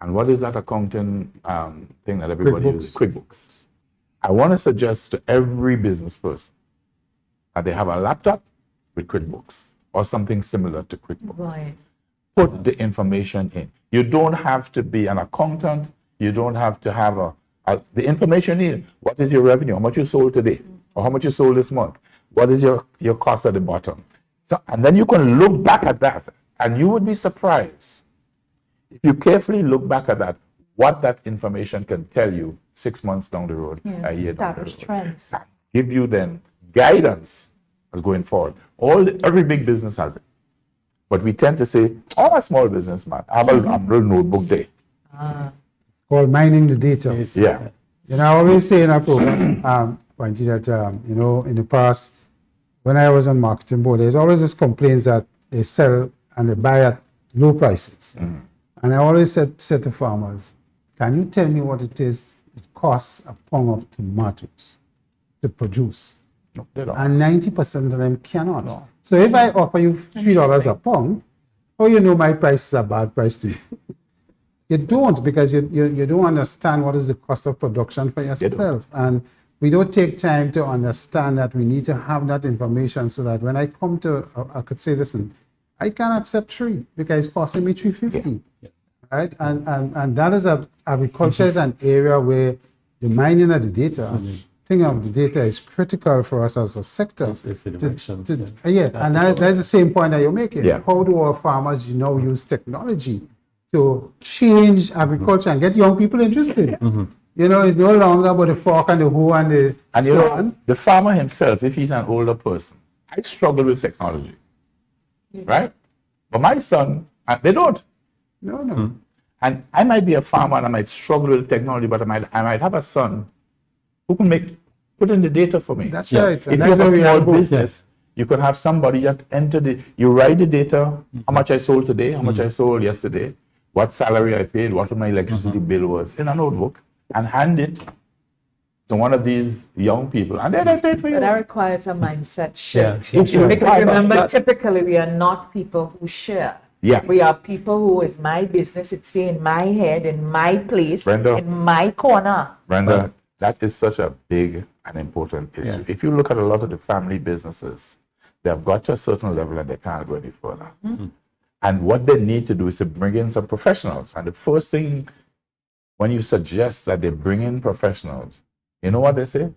and what is that accounting thing that everybody uses? QuickBooks. I want to suggest to every business person that they have a laptop with QuickBooks or something similar to QuickBooks.
Right.
Put the information in. You don't have to be an accountant. You don't have to have the information in. What is your revenue? How much you sold today? Or how much you sold this month? What is your cost at the bottom? So, and then you can look back at that and you would be surprised. If you carefully look back at that, what that information can tell you 6 months down the road, a year down the road.
Trends.
That give you then guidance as going forward. Every big business has it. But we tend to say, I'm a small businessman. I have a little notebook there.
It's called mining the data.
Yeah.
I always say in our program, Pointy, that, in the past, when I was on marketing board, there's always this complaints that they sell and they buy at low prices. And I always said to farmers, can you tell me what it costs a pound of tomatoes to produce?
No, they don't.
And 90% of them cannot. No. So if I offer you $3 a pound, how you know my price is a bad price to you? You don't, because you don't understand what is the cost of production for yourself. And we don't take time to understand that we need to have that information so that when I come to, I could say, listen, I can accept 3 because it's costing me $3.50. Right? And that is agriculture is an area where the mining of the data, thing of the data is critical for us as a sector.
It's the direction.
And that's the same point that you're making.
Yeah.
How do our farmers use technology to change agriculture and get young people interested? It's no longer about the fork and the hoe and the
And you know, the farmer himself, if he's an older person, I struggle with technology, right? But my son, they don't.
No.
And I might be a farmer and I might struggle with technology, but I might have a son who can put in the data for me.
That's right.
If you have a small business, you can have somebody that you write the data, how much I sold today, how much I sold yesterday, what salary I paid, what my electricity bill was in a notebook, and hand it to one of these young people, and then I pay it for you.
But that requires a mindset shift.
Yeah.
Because remember, typically we are not people who share.
Yeah.
We are people who is my business, it stay in my head, in my place,
Brenda,
in my corner.
Brenda, that is such a big and important issue.
Yeah.
If you look at a lot of the family businesses, they have got to a certain level and they can't go any further. And what they need to do is to bring in some professionals. And the first thing, when you suggest that they bring in professionals, you know what they say?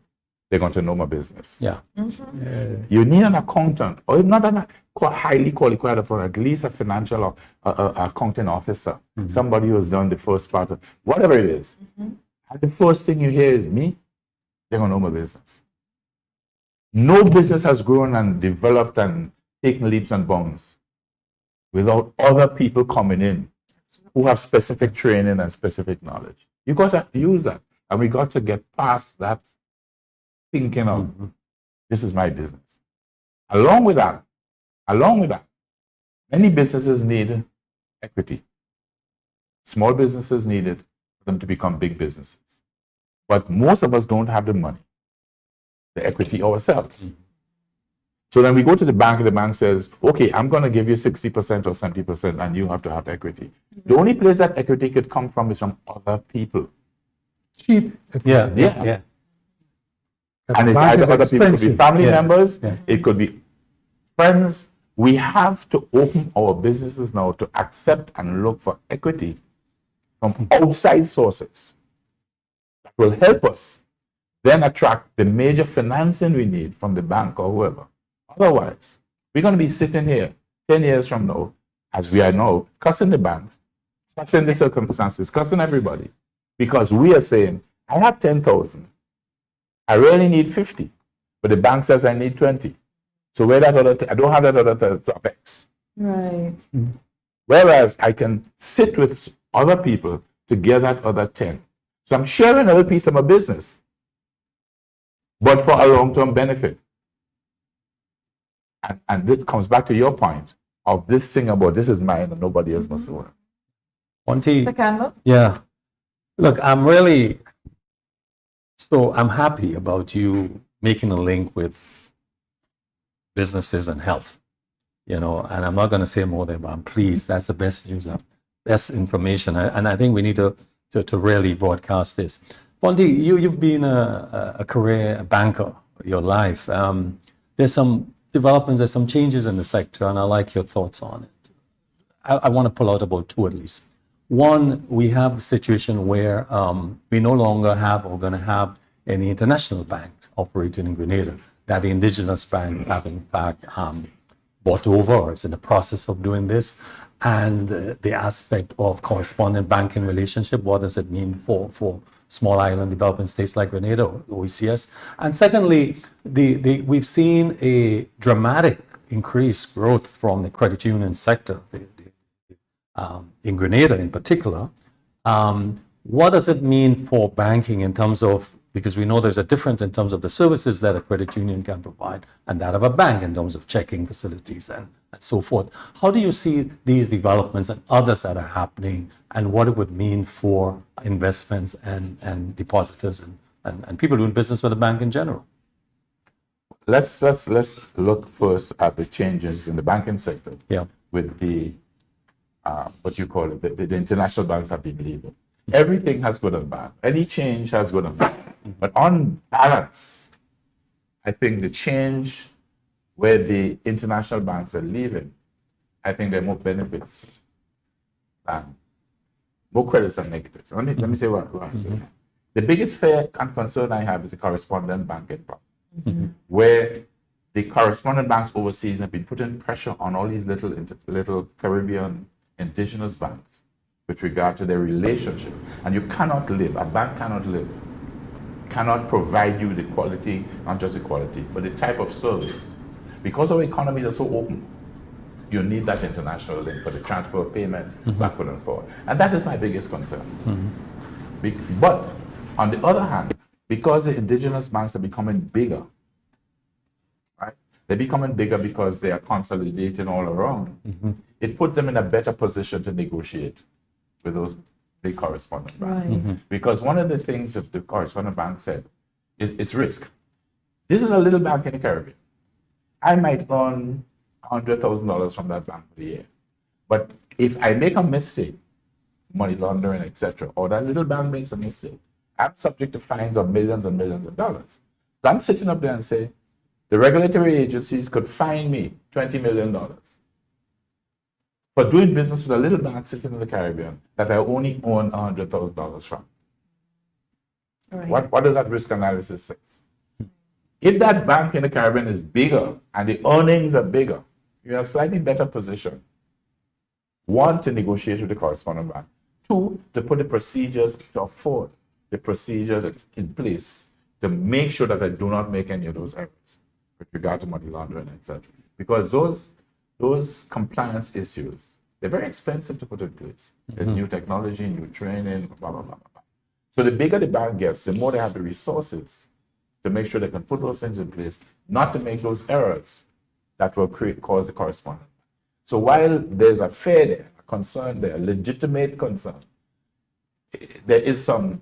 They're going to know my business.
Yeah.
You need an accountant, or if not a highly qualified, for at least a financial or accounting officer, somebody who has done the first part of whatever it is. And the first thing you hear is me, they're going to know my business. No business has grown and developed and taken leaps and bounds without other people coming in who have specific training and specific knowledge. You got to use that. And we got to get past that thinking of, this is my business. Along with that, many businesses need equity. Small businesses need it for them to become big businesses. But most of us don't have the money, the equity ourselves. So then we go to the bank, and the bank says, okay, I'm going to give you 60% or 70%, and you have to have equity. The only place that equity could come from is from other people.
Cheap.
Yeah. And it's either other people, it could be family members, it could be friends. We have to open our businesses now to accept and look for equity from outside sources that will help us then attract the major financing we need from the bank or whoever. Otherwise, we're going to be sitting here 10 years from now, as we are now, cussing the banks, cussing the circumstances, cussing everybody, because we are saying, I have 10,000. I really need 50, but the bank says I need 20. So where that other, I don't have that other X.
Right.
Whereas I can sit with other people to get that other 10. So I'm sharing a little piece of my business, but for a long-term benefit. And this comes back to your point of this thing about this is mine and nobody else must own it.
Mr. Campbell?
Yeah. Look, I'm happy about you making a link with businesses and health, and I'm not going to say more than, but I'm pleased. That's the best news, best information. And I think we need to really broadcast this. Bonte, you've been a career banker your life. There's some developments, there's some changes in the sector, and I like your thoughts on it. I want to pull out about 2 at least. One, we have the situation where we no longer have or going to have any international banks operating in Grenada, that the indigenous bank have in fact bought over or is in the process of doing this, and the aspect of correspondent banking relationship, what does it mean for small island developing states like Grenada or OECS? And secondly, we've seen a dramatic increased growth from the credit union sector, in Grenada in particular. What does it mean for banking in terms of Because we know there's a difference in terms of the services that a credit union can provide and that of a bank in terms of checking facilities and so forth. How do you see these developments and others that are happening, and what it would mean for investments and depositors and people doing business with the bank in general?
Let's look first at the changes in the banking sector.
Yeah.
With the what you call it, the international banks have been leaving. Everything has good and bad. Any change has good and bad. But on balance, I think the change where the international banks are leaving, I think there are more benefits than more credits than negatives. Let me say what I'm saying. The biggest fear and concern I have is the correspondent banking problem, where the correspondent banks overseas have been putting pressure on all these little Caribbean indigenous banks with regard to their relationship. And you cannot live, a bank cannot live, cannot provide you the quality, not just the quality, but the type of service. Because our economies are so open, you need that international link for the transfer of payments backward and forward. And that is my biggest concern. But on the other hand, because the indigenous banks are becoming bigger, right? They're becoming bigger because they are consolidating all around. It puts them in a better position to negotiate with those big correspondent banks. Because one of the things that the correspondent bank said is it's risk. This is a little bank in the Caribbean. I might earn $100,000 from that bank for the year. But if I make a mistake, money laundering, etc., or that little bank makes a mistake, I'm subject to fines of millions and millions of dollars. So I'm sitting up there and say, the regulatory agencies could fine me $20 million for doing business with a little bank sitting in the Caribbean that I only own $100,000 from. Right. What does that risk analysis say? If that bank in the Caribbean is bigger and the earnings are bigger, you're in a slightly better position. One, to negotiate with the correspondent bank. Two, to put the procedures, to afford the procedures in place to make sure that I do not make any of those errors with regard to money laundering, etc. Because those compliance issues, they're very expensive to put in place. There's new technology, new training, blah, blah, blah, blah. So the bigger the bank gets, the more they have the resources to make sure they can put those things in place, not to make those errors that will cause the correspondent. So while there's a fear there, a concern there, a legitimate concern, there is some.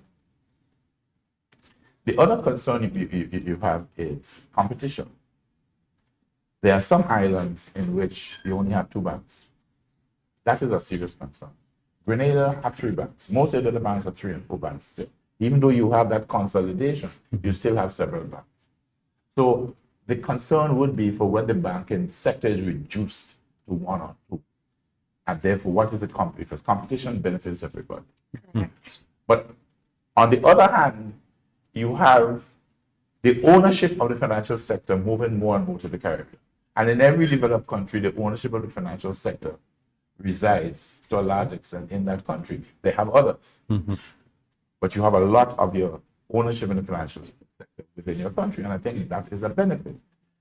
The other concern you have is competition. There are some islands in which you only have two banks. That is a serious concern. Grenada have three banks. Most of the other banks have 3 and 4 banks still. Even though you have that consolidation, you still have several banks. So the concern would be for when the banking sector is reduced to 1 or 2. And therefore, what is the competition? Because competition benefits everybody. But on the other hand, you have the ownership of the financial sector moving more and more to the Caribbean. And in every developed country, the ownership of the financial sector resides to a large extent in that country. They have others. But you have a lot of your ownership in the financial sector within your country. And I think that is a benefit.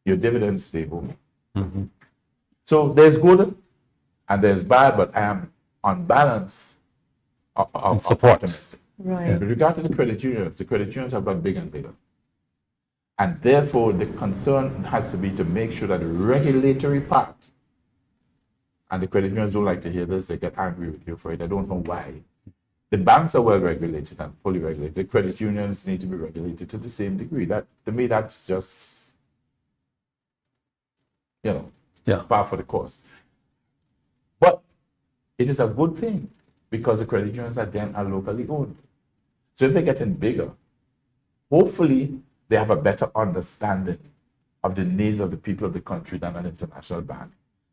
Your dividends stay home. So there's good and there's bad, but I am on balance of
support.
Right.
With regard to the credit unions have got bigger and bigger. And therefore, the concern has to be to make sure that the regulatory part, and the credit unions don't like to hear this, they get angry with you for it, I don't know why. The banks are well regulated and fully regulated. The credit unions need to be regulated to the same degree. That, to me, that's just, par for the course. But it is a good thing because the credit unions again are locally owned. So if they're getting bigger, hopefully they have a better understanding of the needs of the people of the country than an international bank.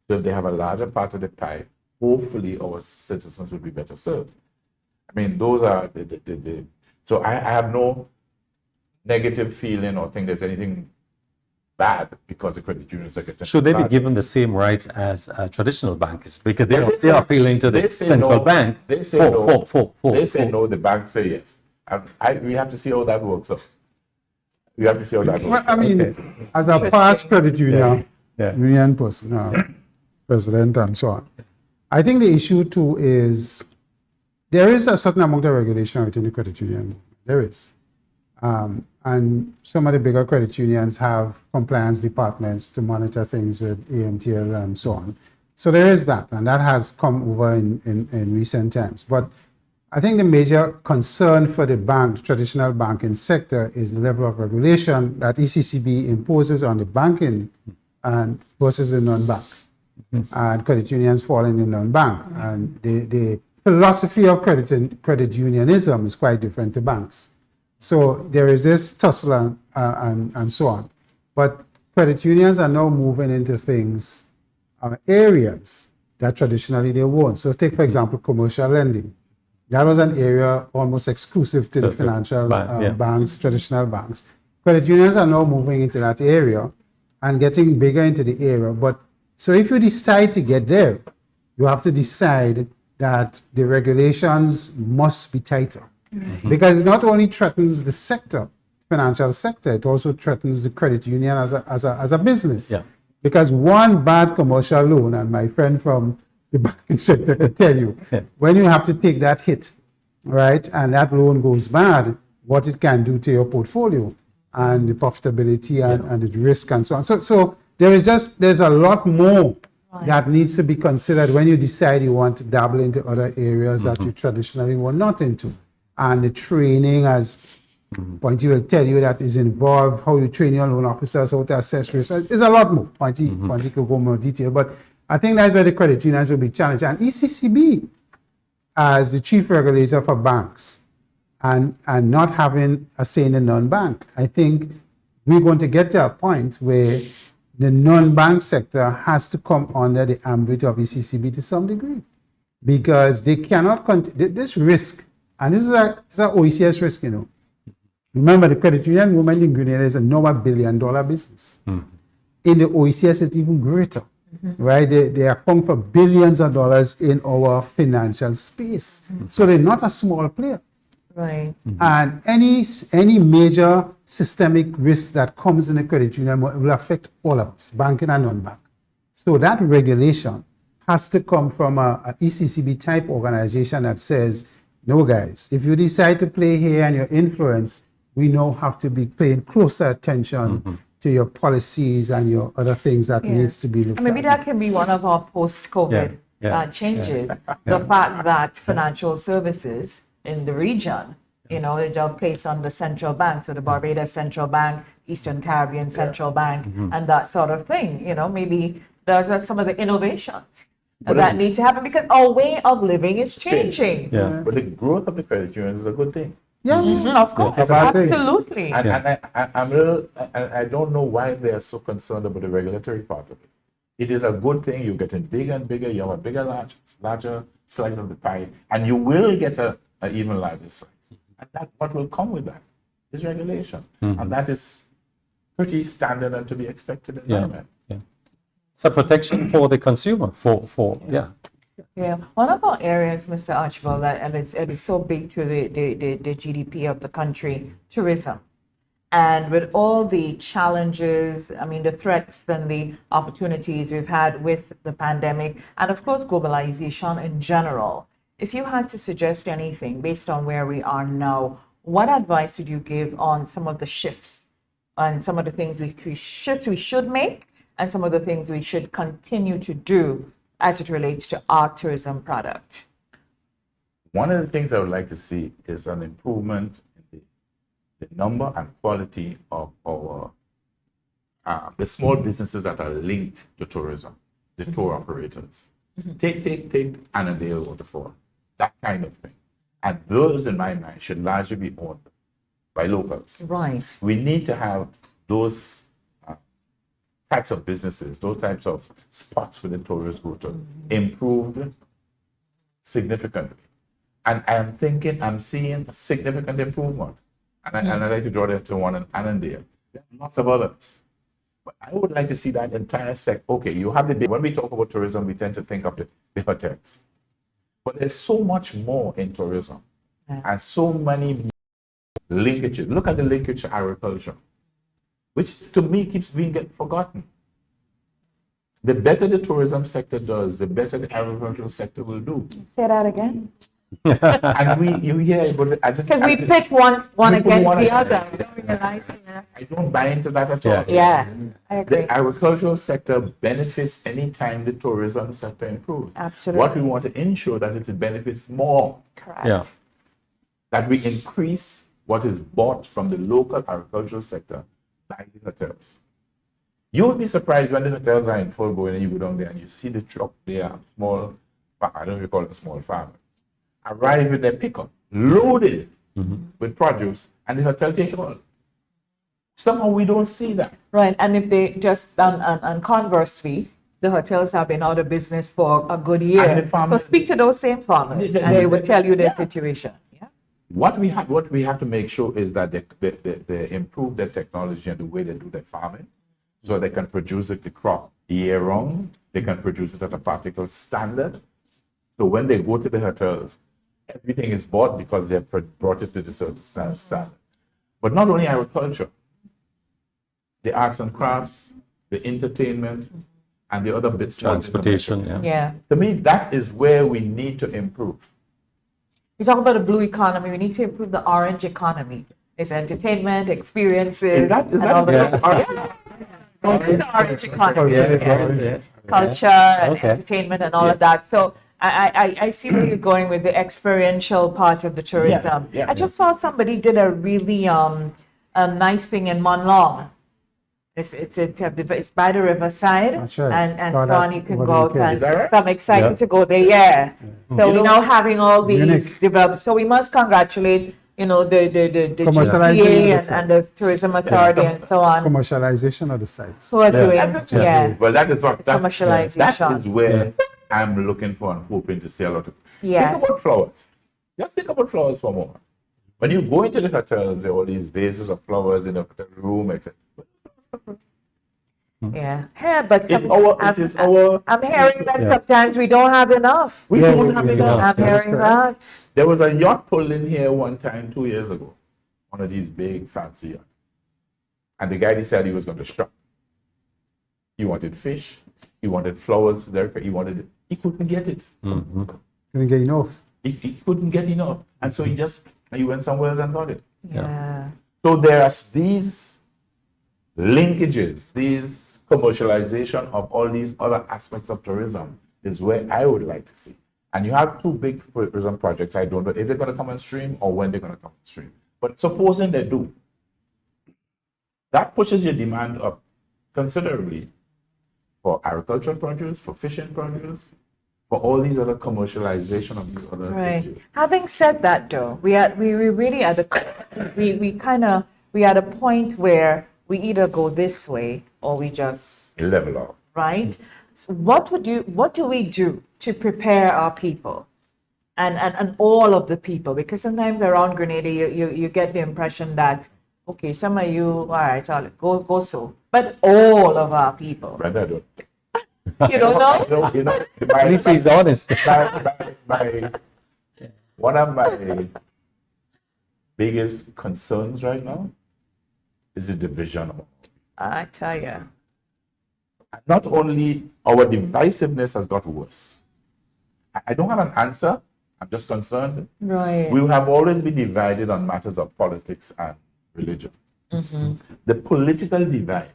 So if they have a larger part of the pie, hopefully our citizens will be better served. I mean, those are so I have no negative feeling or think there's anything bad because the credit unions are getting.
Should they be given the same rights as traditional banks? Because they are appealing to the central bank.
They say no. They say no. The banks say yes. We have to see how that works out. We have to see how that works.
Well, I mean, as a past credit union person, president, and so on, I think the issue too is there is a certain amount of regulation within the credit union. There is. and some of the bigger credit unions have compliance departments to monitor things with AMTL and so on. So there is that, and that has come over in recent times. But I think the major concern for the traditional banking sector is the level of regulation that ECCB imposes on the banking and versus the non-bank. And credit unions fall in the non-bank. And the philosophy of credit unionism is quite different to banks. So there is this tussle and so on. But credit unions are now moving into things, areas that traditionally they weren't. So take, for example, commercial lending. That was an area almost exclusive to the financial banks, traditional banks. Credit unions are now moving into that area and getting bigger into the area. But so if you decide to get there, you have to decide that the regulations must be tighter. Because it not only threatens the sector, financial sector, it also threatens the credit union as a business. Yeah. Because one bad commercial loan, and my friend from the banking sector can tell you, when you have to take that hit, right, and that loan goes bad, what it can do to your portfolio and the profitability and the risk and so on. So there's a lot more that needs to be considered when you decide you want to dabble into other areas that you traditionally were not into. And the training, as Pointy will tell you, that is involved, how you train your loan officers, how to assess risk. There's a lot more. Pointy could go more detail. But I think that's where the credit unions will be challenged. And ECCB, as the chief regulator for banks, and not having a say in the non-bank, I think we're going to get to a point where the non-bank sector has to come under the ambit of ECCB to some degree, because they cannot this risk, and this is an OECS risk, you know. Remember, the credit union movement in Grenada is a $1 billion business. In the OECS, it's even greater, right? They account for billions of dollars in our financial space. So they're not a small player.
Right.
And any major systemic risk that comes in a credit union will affect all of us, banking and non-bank. So that regulation has to come from a ECCB type organization that says, no guys, if you decide to play here and your influence, we now have to be paying closer attention to your policies and your other things that needs to be looked at.
Maybe that can be one of our post-COVID changes. The fact that financial services in the region, you know, they're placed under central bank, so the Barbados Central Bank, Eastern Caribbean Central Bank, and that sort of thing. You know, maybe those are some of the innovations that need to happen, because our way of living is changing.
But the growth of the credit union is a good thing.
Of course, absolutely.
And I don't know why they are so concerned about the regulatory part of it. It is a good thing. You're getting bigger and bigger. You have a larger slice of the pie, and you will get an even larger slice. And that what will come with that is regulation, and that is pretty standard and to be expected environment.
So protection for the consumer,
One of our areas, Mr. Archibald, and it is so big to the GDP of the country, tourism. And with all the challenges, I mean, the threats and the opportunities we've had with the pandemic, and of course, globalization in general, if you had to suggest anything based on where we are now, what advice would you give on some of the shifts and some of the things we should make and some of the things we should continue to do as it relates to our tourism product?
One of the things I would like to see is an improvement in the number and quality of our the small businesses that are linked to tourism, the tour operators. Take Annandale Waterfall, that kind of thing. And those, in my mind, should largely be owned by locals.
Right.
We need to have those types of businesses, those types of spots within tourists go to, improved significantly. And I'm seeing a significant improvement. And I'd like to draw them to one in Annandale. There are lots of others. But I would like to see that entire sector. Okay, you have when we talk about tourism, we tend to think of the hotels. But there's so much more in tourism and so many linkages. Look at the linkage to agriculture, which to me keeps being forgotten. The better the tourism sector does, the better the agricultural sector will do.
Say that again.
And you hear, but
Because we pick one
we put
against
one
the
against
other. We don't realize. Yeah.
I don't buy into that at all.
Yeah, I agree.
The agricultural sector benefits anytime the tourism sector improves.
Absolutely.
What we want to ensure that it benefits more,
Correct.
Yeah.
that we increase what is bought from the local agricultural sector by the hotels. You would be surprised when the hotels are in full going and you go down there and you see the truck there, small, I don't know if you call it a small farm, arrive with their pickup, loaded with produce, and the hotel take it all. Somehow we don't see that.
Right, and if they just, and conversely, the hotels have been out of business for a good year.
And the
So
farmers-
speak to those same farmers, and they will tell you their situation. Yeah.
What we have to make sure is that they improve their technology and the way they do their farming, so they can produce the crop year round. They can produce it at a particular standard. So when they go to the hotels, everything is bought because they have brought it to the certain standard. But not only agriculture, the arts and crafts, the entertainment, and the other bits.
Transportation, yeah.
Yeah.
To me, that is where we need to improve.
We talk about a blue economy. We need to improve the orange economy. It's entertainment, experiences,
Is that
and all the orange economy.
Yeah.
Culture and
Okay.
entertainment and all of that. So I see where you're going with the experiential part of the tourism.
Yeah,
I just saw somebody did a really a nice thing in Monlong. It's by the riverside,
That's right.
and
Saw
so
that
on you can
over
go
the
out
weekend.
Is that right?
so I'm excited
Yeah.
to go there. Yeah. So
You
we're
know-
now having all these
Unique.
developed. So we must congratulate, the
Commercializing
GTA
of the
and the tourism authority and so on
Commercialization of the sites.
who are doing
Well, that is what that
commercialization.
is where I'm looking for and hoping to see a lot of.
Yeah.
Think about flowers. Just think about flowers for a moment. When you go into the hotels, there are all these vases of flowers in the hotel room, etc.
Yeah, but
It's
some-
our-
I'm,
it is our-
I'm hearing that sometimes we don't have enough.
We
Yeah,
don't
we-
have
we
enough.
don't.
I'm
That is
hearing
correct.
that.
There was a yacht pulled in here one time 2 years ago, one of these big fancy yachts, and the guy decided he was going to shop. He wanted fish, he wanted flowers, he couldn't get it.
Couldn't get enough.
He couldn't get enough, and so he went somewhere else and got it.
Yeah.
So there's these linkages, these commercialization of all these other aspects of tourism is where I would like to see. And you have two big tourism projects. I don't know if they're going to come on stream or when they're going to come on stream. But supposing they do, that pushes your demand up considerably for agricultural produce, for fishing produce, for all these other commercialization of these other
Right.
issues.
Having said that, though, we really at we at a point where we either go this way or we just
Level up.
right. So what do we do to prepare our people and all of the people? Because sometimes around Grenada, you get the impression that okay, some of you, all right, Charlie, go so, but all of our people,
Brenda, don't.
you don't know.
At least he's honest.
One of my biggest concerns right now is the division.
I tell you.
Not only our divisiveness has got worse. I don't have an answer. I'm just concerned.
Right.
We have always been divided on matters of politics and religion. The political divide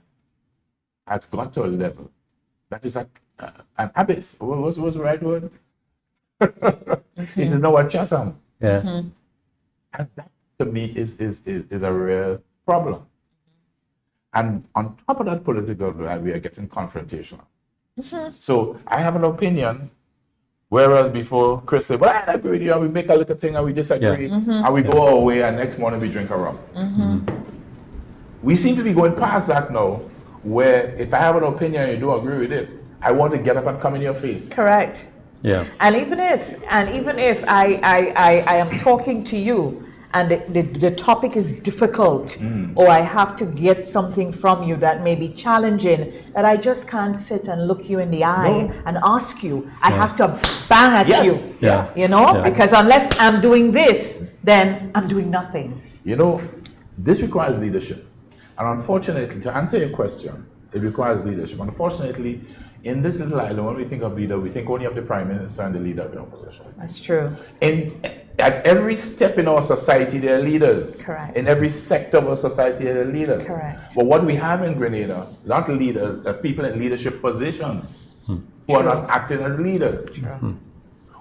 has got to a level that is an abyss. What's the right word? It is now a chasm.
Yeah.
And that to me is a real problem. And on top of that political divide, we are getting confrontational. So I have an opinion, whereas before Chris said, well, I agree with you, and we make a little thing and we disagree, and we go our way, and next morning we drink a rum. We seem to be going past that now, where if I have an opinion and you don't agree with it, I want to get up and come in your face.
Correct.
Yeah.
And even if I am talking to you and the topic is difficult or I have to get something from you that may be challenging, that I just can't sit and look you in the eye and ask you. I have to bang at
Yes.
you.
Yeah.
You know,
Yeah.
because unless I'm doing this, then I'm doing nothing.
You know, this requires leadership. And unfortunately, to answer your question, it requires leadership. Unfortunately, in this little island, when we think of leader, we think only of the prime minister and the leader of the opposition.
That's true.
At every step in our society, there are leaders.
Correct.
In every sector of our society, there are leaders.
Correct.
But what we have in Grenada, not leaders, are people in leadership positions who are not acting as leaders.
True.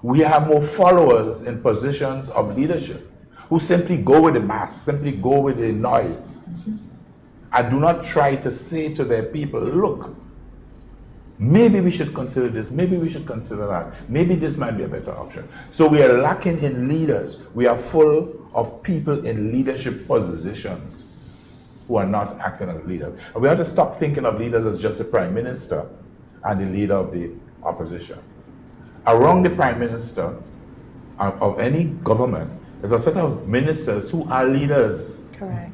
We have more followers in positions of leadership who simply go with the mass, simply go with the noise, and do not try to say to their people, look, maybe we should consider this, maybe we should consider that, maybe this might be a better option. So we are lacking in leaders. We are full of people in leadership positions who are not acting as leaders. And we have to stop thinking of leaders as just the prime minister and the leader of the opposition. Around the prime minister of any government, there's a set of ministers who are leaders.
Correct.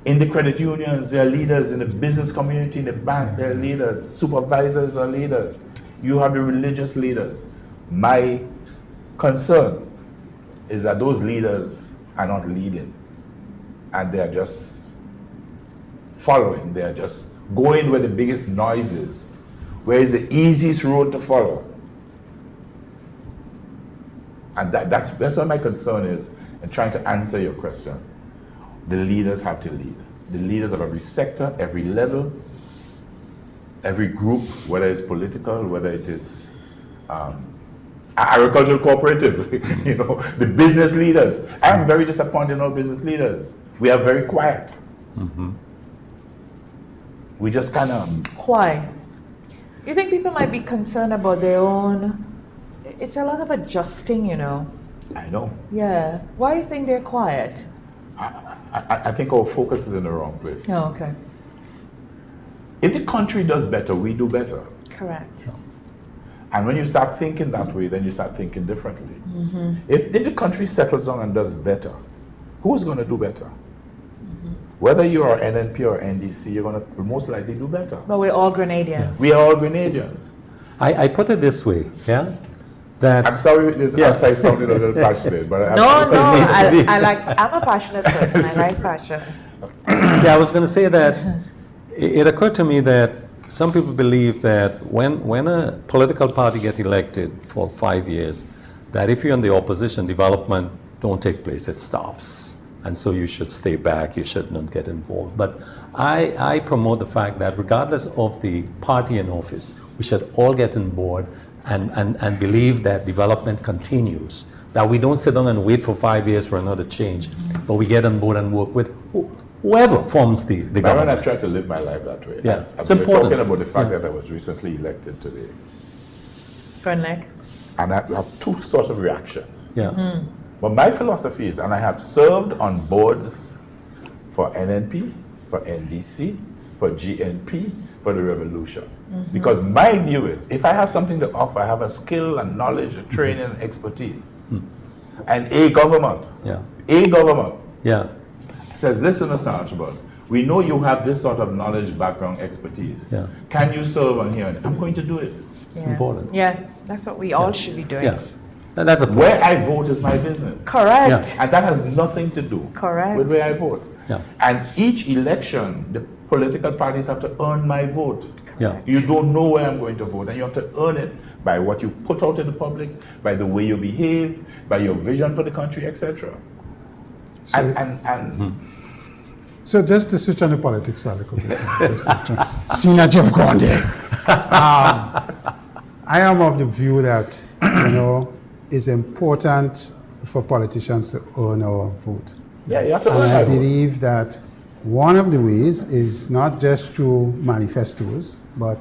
In the credit unions, there are leaders. In the business community, in the bank, there are leaders. Supervisors are leaders. You have the religious leaders. My concern is that those leaders are not leading, and they are just following. They are just going where the biggest noise is, where is the easiest road to follow. And that's what my concern is in trying to answer your question. The leaders have to lead. The leaders of every sector, every level, every group, whether it's political, whether it is agricultural cooperative, the business leaders. I'm very disappointed in our business leaders. We are very quiet. We just kind of...
Why? You think people might be concerned about their own... It's a lot of adjusting,
I know.
Yeah. Why do you think they're quiet?
I think our focus is in the wrong place.
Oh, okay.
If the country does better, we do better.
Correct.
And when you start thinking that way, then you start thinking differently. If the country settles down and does better, who's going to do better? Whether you're NNP or NDC, you're going to most likely do better.
But we're all Grenadians.
We are all Grenadians.
I put it this way, yeah? That
I'm sorry, if I sounded a little passionate, but
I'm a passionate person. I like passion.
Yeah, I was going to say that it occurred to me that some people believe that when a political party gets elected for 5 years, that if you're in the opposition, development don't take place, it stops. And so you should stay back, you should not get involved. But I promote the fact that regardless of the party in office, we should all get on board and believe that development continues, that we don't sit down and wait for 5 years for another change, but we get on board and work with whoever forms the government.
I try to live my life that way.
Yeah,
it's important. Talking about the fact that I was recently elected today.
Friendly.
And I have two sorts of reactions.
Yeah.
But my philosophy is, and I have served on boards for NNP, for NDC, for GNP, for the revolution. Because my view is, if I have something to offer, I have a skill and knowledge, a training and expertise. And a government says, listen, Mr. Archibald, we know you have this sort of knowledge, background, expertise.
Yeah.
Can you serve on here? I'm going to do it.
It's important.
Yeah, that's what we all should be doing.
Yeah. That's the point.
Where I vote is my business.
Correct.
Yeah.
And that has nothing to do with where I vote.
Yeah.
And each election, the political parties have to earn my vote.
Yeah.
You don't know where I'm going to vote, and you have to earn it by what you put out in the public, by the way you behave, by your vision for the country, etc.
So just to switch on the politics for a little bit, seeing that you've gone there, I am of the view that it's important for politicians to earn our vote.
Yeah, you have to earn
and
my
I
vote.
believe that one of the ways is not just through manifestos, but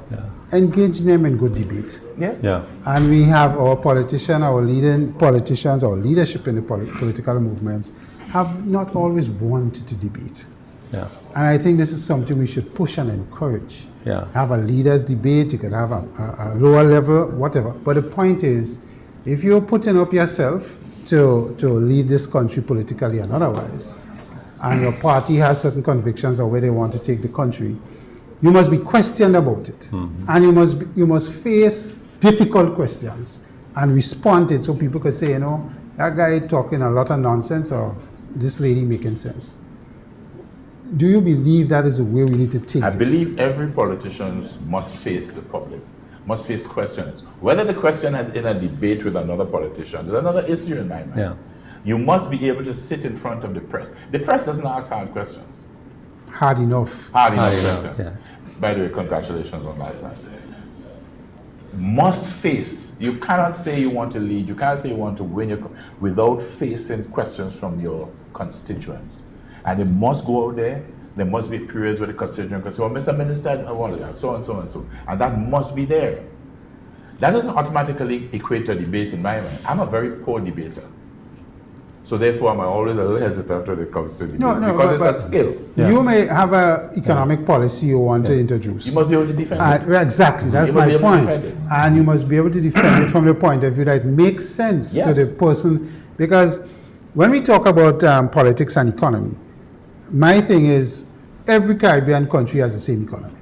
engage them in good debate.
Yeah.
And we have our politicians, our leading politicians, our leadership in the political movements have not always wanted to debate.
Yeah.
And I think this is something we should push and encourage.
Yeah.
Have a leaders debate, you can have a lower level, whatever. But the point is, if you're putting up yourself to lead this country politically and otherwise, and your party has certain convictions of where they want to take the country, you must be questioned about it. And you must face difficult questions and respond to it so people can say, that guy talking a lot of nonsense or this lady making sense. do you believe that is the way we need to take
I
this?
believe every politician must face the public, must face questions. Whether the question is in a debate with another politician, there's another issue in my mind.
Yeah.
You must be able to sit in front of the press. The press doesn't ask hard questions.
Hard enough.
Hard enough
Hard enough,
questions.
yeah.
By the way, congratulations on my side. Must face. You cannot say you want to lead. You cannot say you want to win without facing questions from your constituents. And they must go out there. There must be periods where the constituents can say, well, Mr. Minister, I want that, so and so and so. And that must be there. That doesn't automatically equate to a debate in my mind. I'm a very poor debater. So therefore, I'm always a little hesitant when it comes to debates because it's a skill.
You may have an economic policy you want to introduce.
You must be able to defend it.
Exactly, that's
You must
my
be able to
point.
defend it.
And you must be able to defend it from the point of view that it makes sense to
Yes.
the person. Because when we talk about politics and economy, my thing is every Caribbean country has the same economy.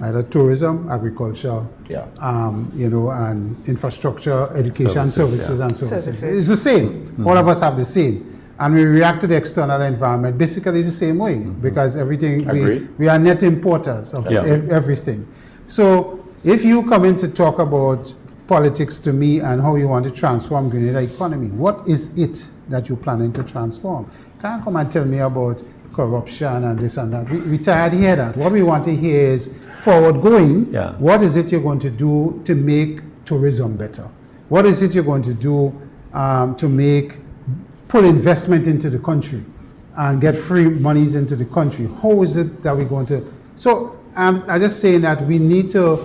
Either tourism, agriculture,
Yeah.
and infrastructure, education, services,
yeah.
and services.
Services.
It's the same. All of us have the same. And we react to the external environment basically the same way because everything,
Agreed.
we are net importers of
Yeah.
everything. So if you come in to talk about politics to me and how you want to transform Grenada economy, what is it that you're planning to transform? Can't come and tell me about corruption and this and that. We tired to hear that. What we want to hear is forward going.
Yeah.
What is it you're going to do to make tourism better? What is it you're going to do to pull investment into the country and get free monies into the country? How is it that we're going to? So I'm just saying that we need to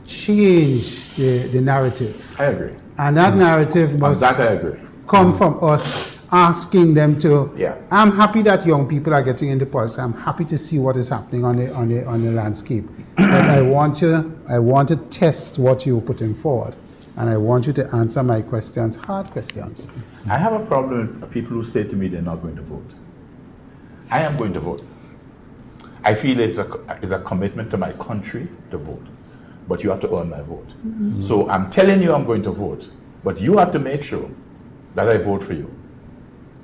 change the narrative.
I agree.
And that narrative
On
must
that I agree.
come from us asking them to.
Yeah.
I'm happy that young people are getting into politics. I'm happy to see what is happening on the landscape. But I want to test what you're putting forward, and I want you to answer my questions, hard questions.
I have a problem with people who say to me they're not going to vote. I am going to vote. I feel it's a commitment to my country to vote, but you have to earn my vote. So I'm telling you I'm going to vote, but you have to make sure that I vote for you.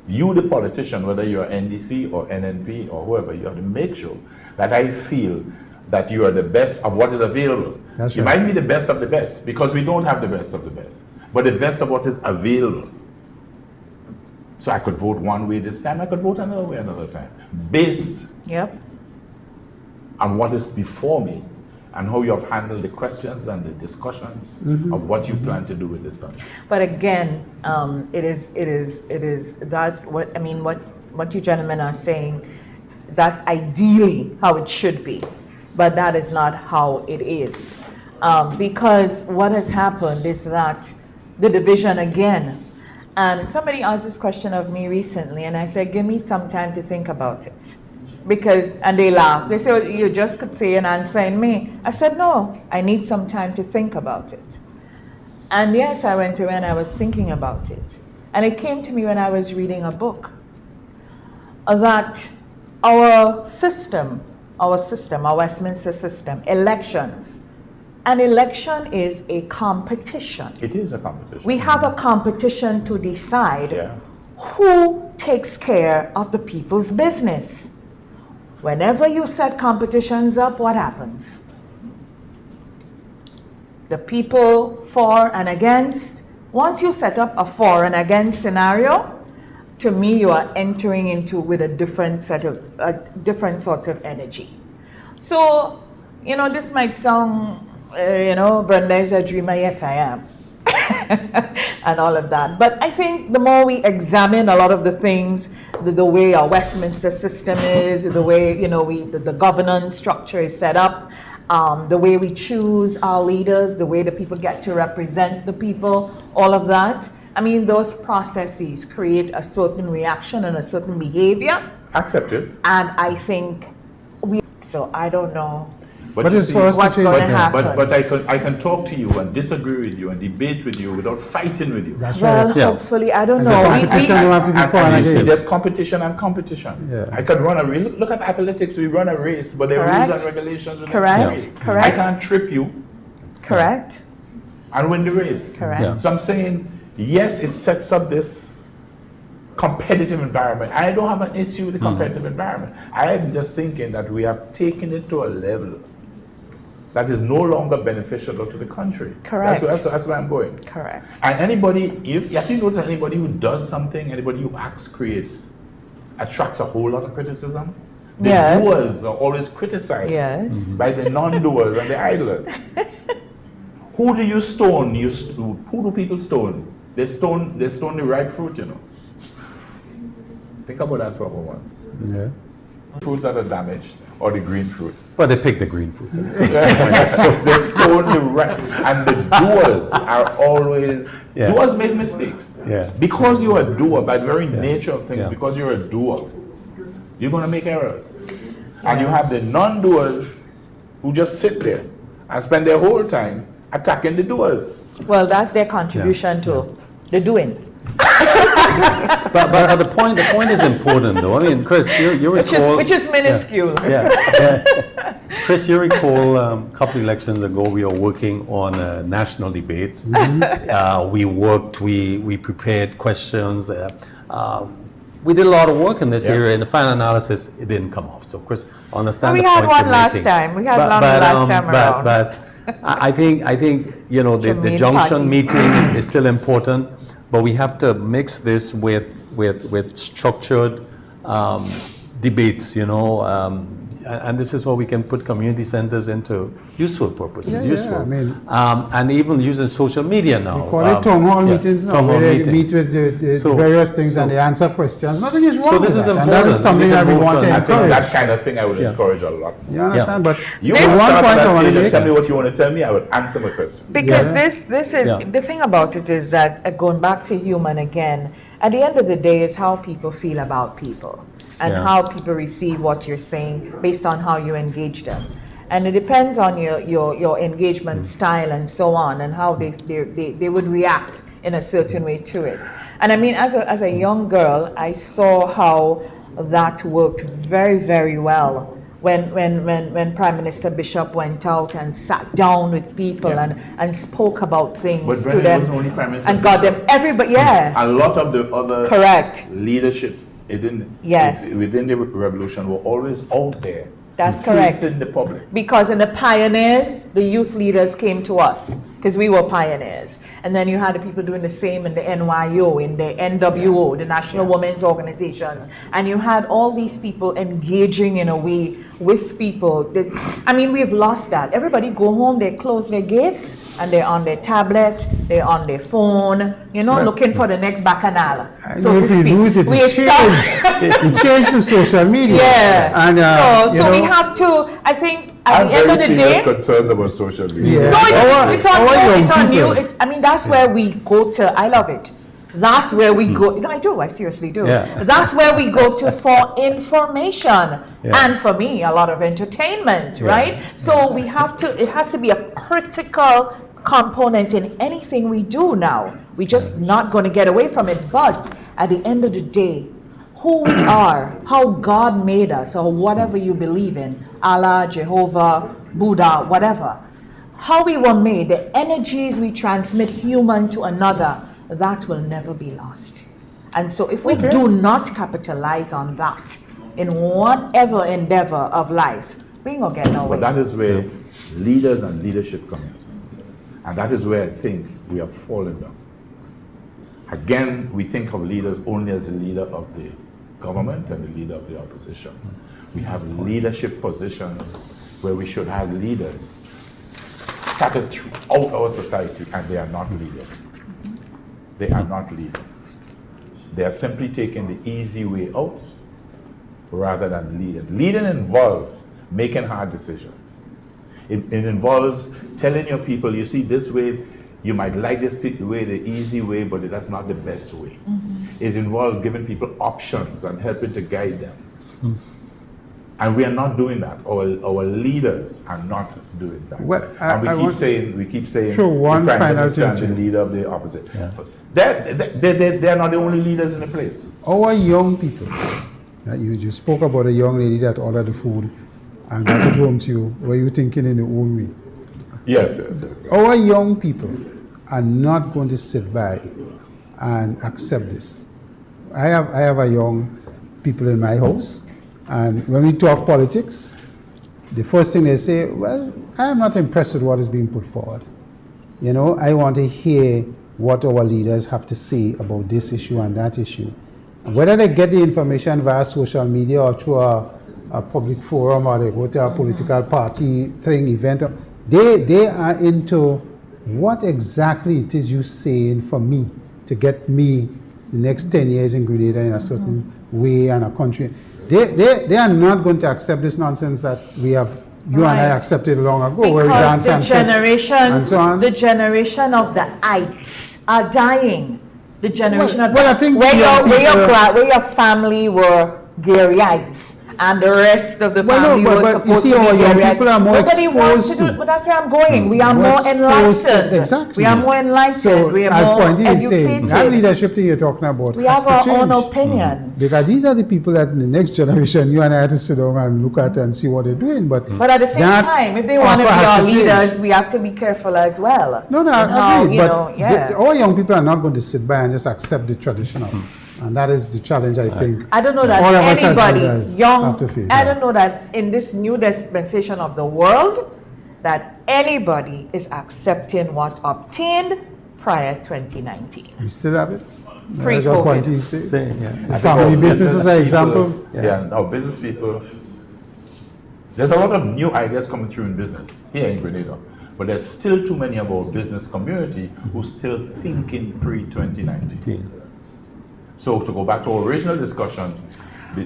You, the politician, whether you're NDC or NNP or whoever, you have to make sure that I feel that you are the best of what is available.
That's
You
right.
might be the best of the best, because we don't have the best of the best, but the best of what is available. So I could vote one way this time, I could vote another way another time, based
Yep.
on what is before me and how you have handled the questions and the discussions of what you plan to do with this country.
But again, it is that what you gentlemen are saying, that's ideally how it should be, but that is not how it is. Because what has happened is that the division again, and somebody asked this question of me recently, and I said, give me some time to think about it. And they laughed. They said, well, you just could say an answer in May. I said, no, I need some time to think about it. And yes, I went away and I was thinking about it. And it came to me when I was reading a book that our system, our Westminster system, elections, an election is a competition.
It is a competition.
We have a competition to decide
Yeah.
who takes care of the people's business. Whenever you set competitions up, what happens? The people for and against. Once you set up a for and against scenario, to me, you are entering into with a different sorts of energy. So, this might sound, Brenda is a dreamer. Yes, I am. And all of that. But I think the more we examine a lot of the things, the way our Westminster system is, the way, the governance structure is set up, the way we choose our leaders, the way the people get to represent the people, all of that. I mean, those processes create a certain reaction and a certain behavior.
Accepted.
And I think so I don't know.
But you
it's
see,
for us to
what's
change.
going to happen.
But I can talk to you and disagree with you and debate with you without fighting with you.
That's
Well,
right.
Yeah.
hopefully, I don't
It's a
know.
competition, you have to be for
And
and
you see,
against.
there's competition and competition.
Yeah.
I could run a race. Look at athletics. We run a race, but there are rules
Correct.
and regulations. within
Correct.
the race.
Correct.
I can't trip you
Correct.
and win the race.
Correct.
Yeah.
So I'm saying, yes, it sets up this competitive environment. I don't have an issue with the competitive environment. I am just thinking that we have taken it to a level that is no longer beneficial to the country.
Correct.
That's where I'm going.
Correct.
And anybody, if you notice anybody who does something, anybody who acts, creates, attracts a whole lot of criticism. The
Yes.
doers are always criticized
Yes.
by the non-doers and the idlers. Who do you stone? Who do people stone? They stone the ripe fruit, you know. Think about that for a moment.
Yeah.
Fruits that are damaged, or the green fruits.
But they pick the green fruits.
So they stone the ripe, and the doers are always, doers make mistakes.
Yeah.
Because you're a doer, by the very nature of things,
Yeah.
because you're a doer, you're going to make errors. And you have the non-doers who just sit there and spend their whole time attacking the doers.
Well, that's their contribution to the doing.
But the point is important, though. I mean, Chris, you recall...
Which is minuscule.
Chris, you recall a couple elections ago, we were working on a national debate. We worked, we prepared questions. We did a lot of work in this area. In the final analysis, it didn't come off. So, Chris, understand the point you're making.
We had one last time. We had one last time around.
But I think you know, the junction meeting is still important, but we have to mix this with structured debates, you know, and this is where we can put community centers into useful purposes,
I mean,
and even using social media now.
We call it town hall meetings now, where they meet with the various things and they answer questions. Nothing is wrong
So this
with
is
that.
important.
And that is something that we want to
I think
encourage.
that kind of thing I would encourage a lot.
You understand? But
You
the
can
one
start
point
on
I want to
stage and
make,
tell me what you want to tell me, I would answer my question.
Because this is the thing about it is that going back to human again, at the end of the day is how people feel about people and how people receive what you're saying based on how you engage them. And it depends on your engagement style and so on, and how they would react in a certain way to it. And I mean, as a young girl, I saw how that worked very, very well when Prime Minister Bishop went out and sat down with people and spoke about things
But
to
Brenda
them
wasn't only Prime Minister
and got them everybody.
A lot of the other
Correct.
leadership within the revolution were always out there.
That's correct.
Facing the public.
Because in the pioneers, the youth leaders came to us because we were pioneers. And then you had the people doing the same in the NYO, in the NWO, the National Women's Organizations. And you had all these people engaging in a way with people. I mean, we've lost that. Everybody go home, they close their gates, and they're on their tablet, they're on their phone, you know, looking for the next bacchanal, so to speak.
We change to social media.
Yeah.
And,
so we have to, I think, at the end of the day,
serious concerns about social media.
No, it's on you. I mean, that's where we go to. I love it. That's where we go. No, I do. I seriously do.
Yeah.
That's where we go to for information and for me, a lot of entertainment, right? So we have to. It has to be a critical component in anything we do now. We're just not going to get away from it. But at the end of the day, who we are, how God made us, or whatever you believe in, Allah, Jehovah, Buddha, whatever, how we were made, the energies we transmit human to another, that will never be lost. And so if we do not capitalize on that in whatever endeavor of life, we ain't gonna get nowhere.
But that is where leaders and leadership come in. And that is where I think we have fallen down. Again, we think of leaders only as the leader of the government and the leader of the opposition. We have leadership positions where we should have leaders scattered throughout our society, and they are not leaders. They are not leaders. They are simply taking the easy way out rather than leading. Leading involves making hard decisions. It involves telling your people, you see, this way, you might like this way, the easy way, but that's not the best way. It involves giving people options and helping to guide them. And we are not doing that. Our leaders are not doing that.
Well,
and we keep saying
Sure, one
the Prime
final
Minister and
thing
the leader of the opposite. They're not the only leaders in the place.
our young people, you spoke about a young lady that ordered the food and got it home to you. Were you thinking in the own way?
Yes.
Our young people are not going to sit by and accept this. I have a young people in my house, and when we talk politics, the first thing they say, well, I am not impressed with what is being put forward. You know, I want to hear what our leaders have to say about this issue and that issue. And whether they get the information via social media or through a public forum, or they go to a political party thing, event, they are into what exactly it is you saying for me to get me the next 10 years in Grenada in a certain way and a country. They are not going to accept this nonsense that we have, you and I accepted long ago, where we dance and and so on.
The generation of the ites are dying. The generation of
I think
where your family were Garyites. And the rest of the family was supposed to be
people are more
Nobody wants
exposed
to do it, but that's where I'm going. We are
more
more
exposed to-
enlightened.
exactly.
We are more enlightened.
So,
we are
as
more
Pointy is saying,
educated.
that leadership thing you're talking about
We
has
have our
to
own
change.
opinions.
Because these are the people that in the next generation, you and I have to sit down and look at and see what they're doing. But
at the same
that
time, if they want to be
offer has
our
to change.
leaders, we have to be careful as well.
No,
And
I agree.
you
But
know, yeah.
our young people are not going to sit by and just accept the traditional. And that is the challenge, I think.
I don't know that
all of us as
anybody
leaders
young,
have to face.
I don't know that in this new dispensation of the world, that anybody is accepting what obtained prior 2019.
We still have it.
Pre-COVID.
That's what Pointy is saying.
Saying, yeah.
The family businesses are example.
Yeah, now business people, there's a lot of new ideas coming through in business here in Grenada, but there's still too many of our business community who still thinking pre-2019. So to go back to our original discussion,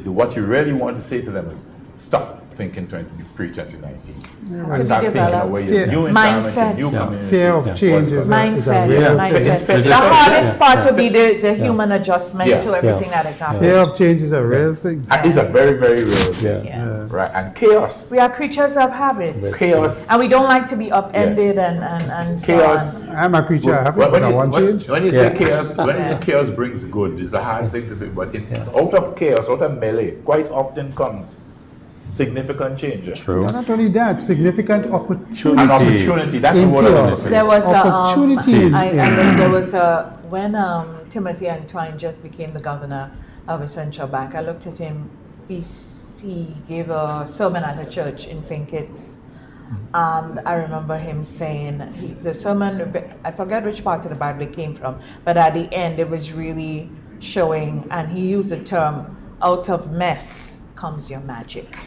what you really want to say to them is stop thinking pre-2019. Start thinking of where your new environment, your new community.
Fear of change is a
Mindset.
real
Mindset.
thing.
The hardest part will be the human adjustment
Yeah.
to everything that is happening.
Fear of change is a real thing.
And it's a very, very real thing.
Yeah.
Right? And chaos.
We are creatures of habit.
Chaos.
And we don't like to be upended and so
Chaos.
on.
I'm a creature of habit, but I want change.
When you say chaos, when you say chaos brings good, it's a hard thing to do. But out of chaos, out of melee, quite often comes significant change.
True.
Not only that, significant opportunities.
An opportunity. That's
in
what I
chaos.
was
There was
opportunities.
there was when Timothy Antoine just became the governor of a central bank. I looked at him. He gave a sermon at a church in St. Kitts, and I remember him saying the sermon. I forget which part of the Bible it came from, but at the end it was really showing, and he used the term, "Out of mess comes your magic."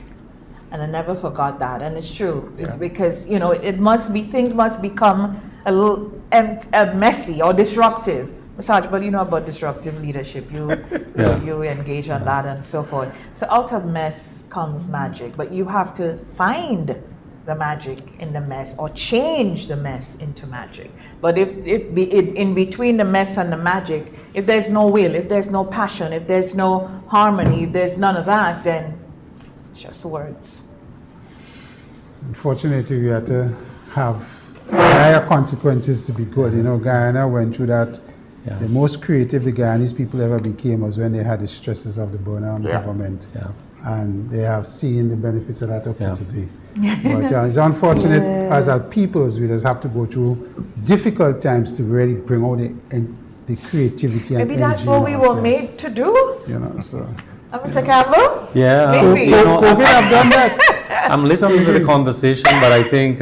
And I never forgot that, and it's true. It's because things must become a little messy or disruptive. Sarge, but you know about disruptive leadership. You engage on that and so forth. So out of mess comes magic, but you have to find the magic in the mess or change the mess into magic. But if in between the mess and the magic, if there's no will, if there's no passion, if there's no harmony, if there's none of that, then it's just words.
Unfortunately, we had to have higher consequences to be good. You know, Guyana went through that.
Yeah.
The most creative the Guyanese people ever became was when they had the stresses of the Burnham government.
Yeah.
And they have seen the benefits of that up to today. But it's unfortunate as a people, as leaders, have to go through difficult times to really bring out the creativity and
Maybe that's
energy
what
in
we
ourselves.
were made to do.
You know, so.
Mr. Campbell?
Yeah.
Maybe.
COVID have done that.
I'm listening to the conversation, but I think,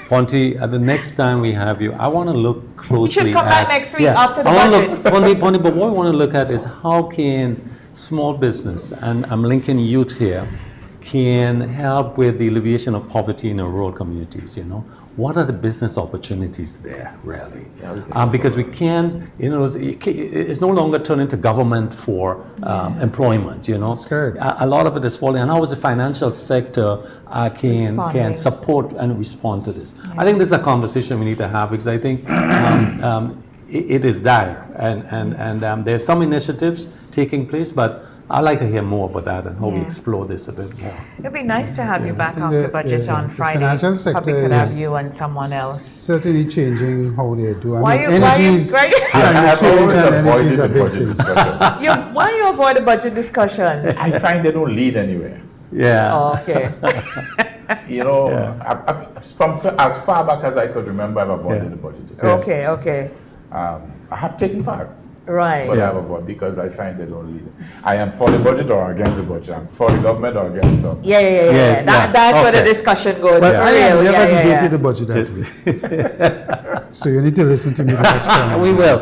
Ponty, the next time we have you, I want to look closely at...
We should come back next week after the
I
budget.
Ponty, but what I want to look at is how can small business, and I'm linking youth here, can help with the alleviation of poverty in the rural communities, you know? What are the business opportunities there, really? Because we can, it's no longer turning to government for employment, you know?
That's correct.
A lot of it is falling, and how is the financial sector can support and respond to this? Yeah. I think this is a conversation we need to have, because I think it is dire, and there's some initiatives taking place, but I'd like to hear more about that and how we explore this a bit more.
It'd be nice to have you back after budget on Friday.
The financial sector
probably could have you and someone else.
Certainly changing how they do.
Why you avoid the budget discussions?
I find they don't lead anywhere.
Yeah.
Oh, okay.
From as far back as I could remember, I've avoided the budget discussion.
Okay.
I have taken part
Right.
but I have a voice because I find they don't lead. I am for the budget or against the budget. I'm for the government or against the government.
Yeah. That's where the
Okay.
discussion goes.
But
For
I have
real.
never
Yeah.
debated the budget that way. So you need to listen to me the next time.
We will.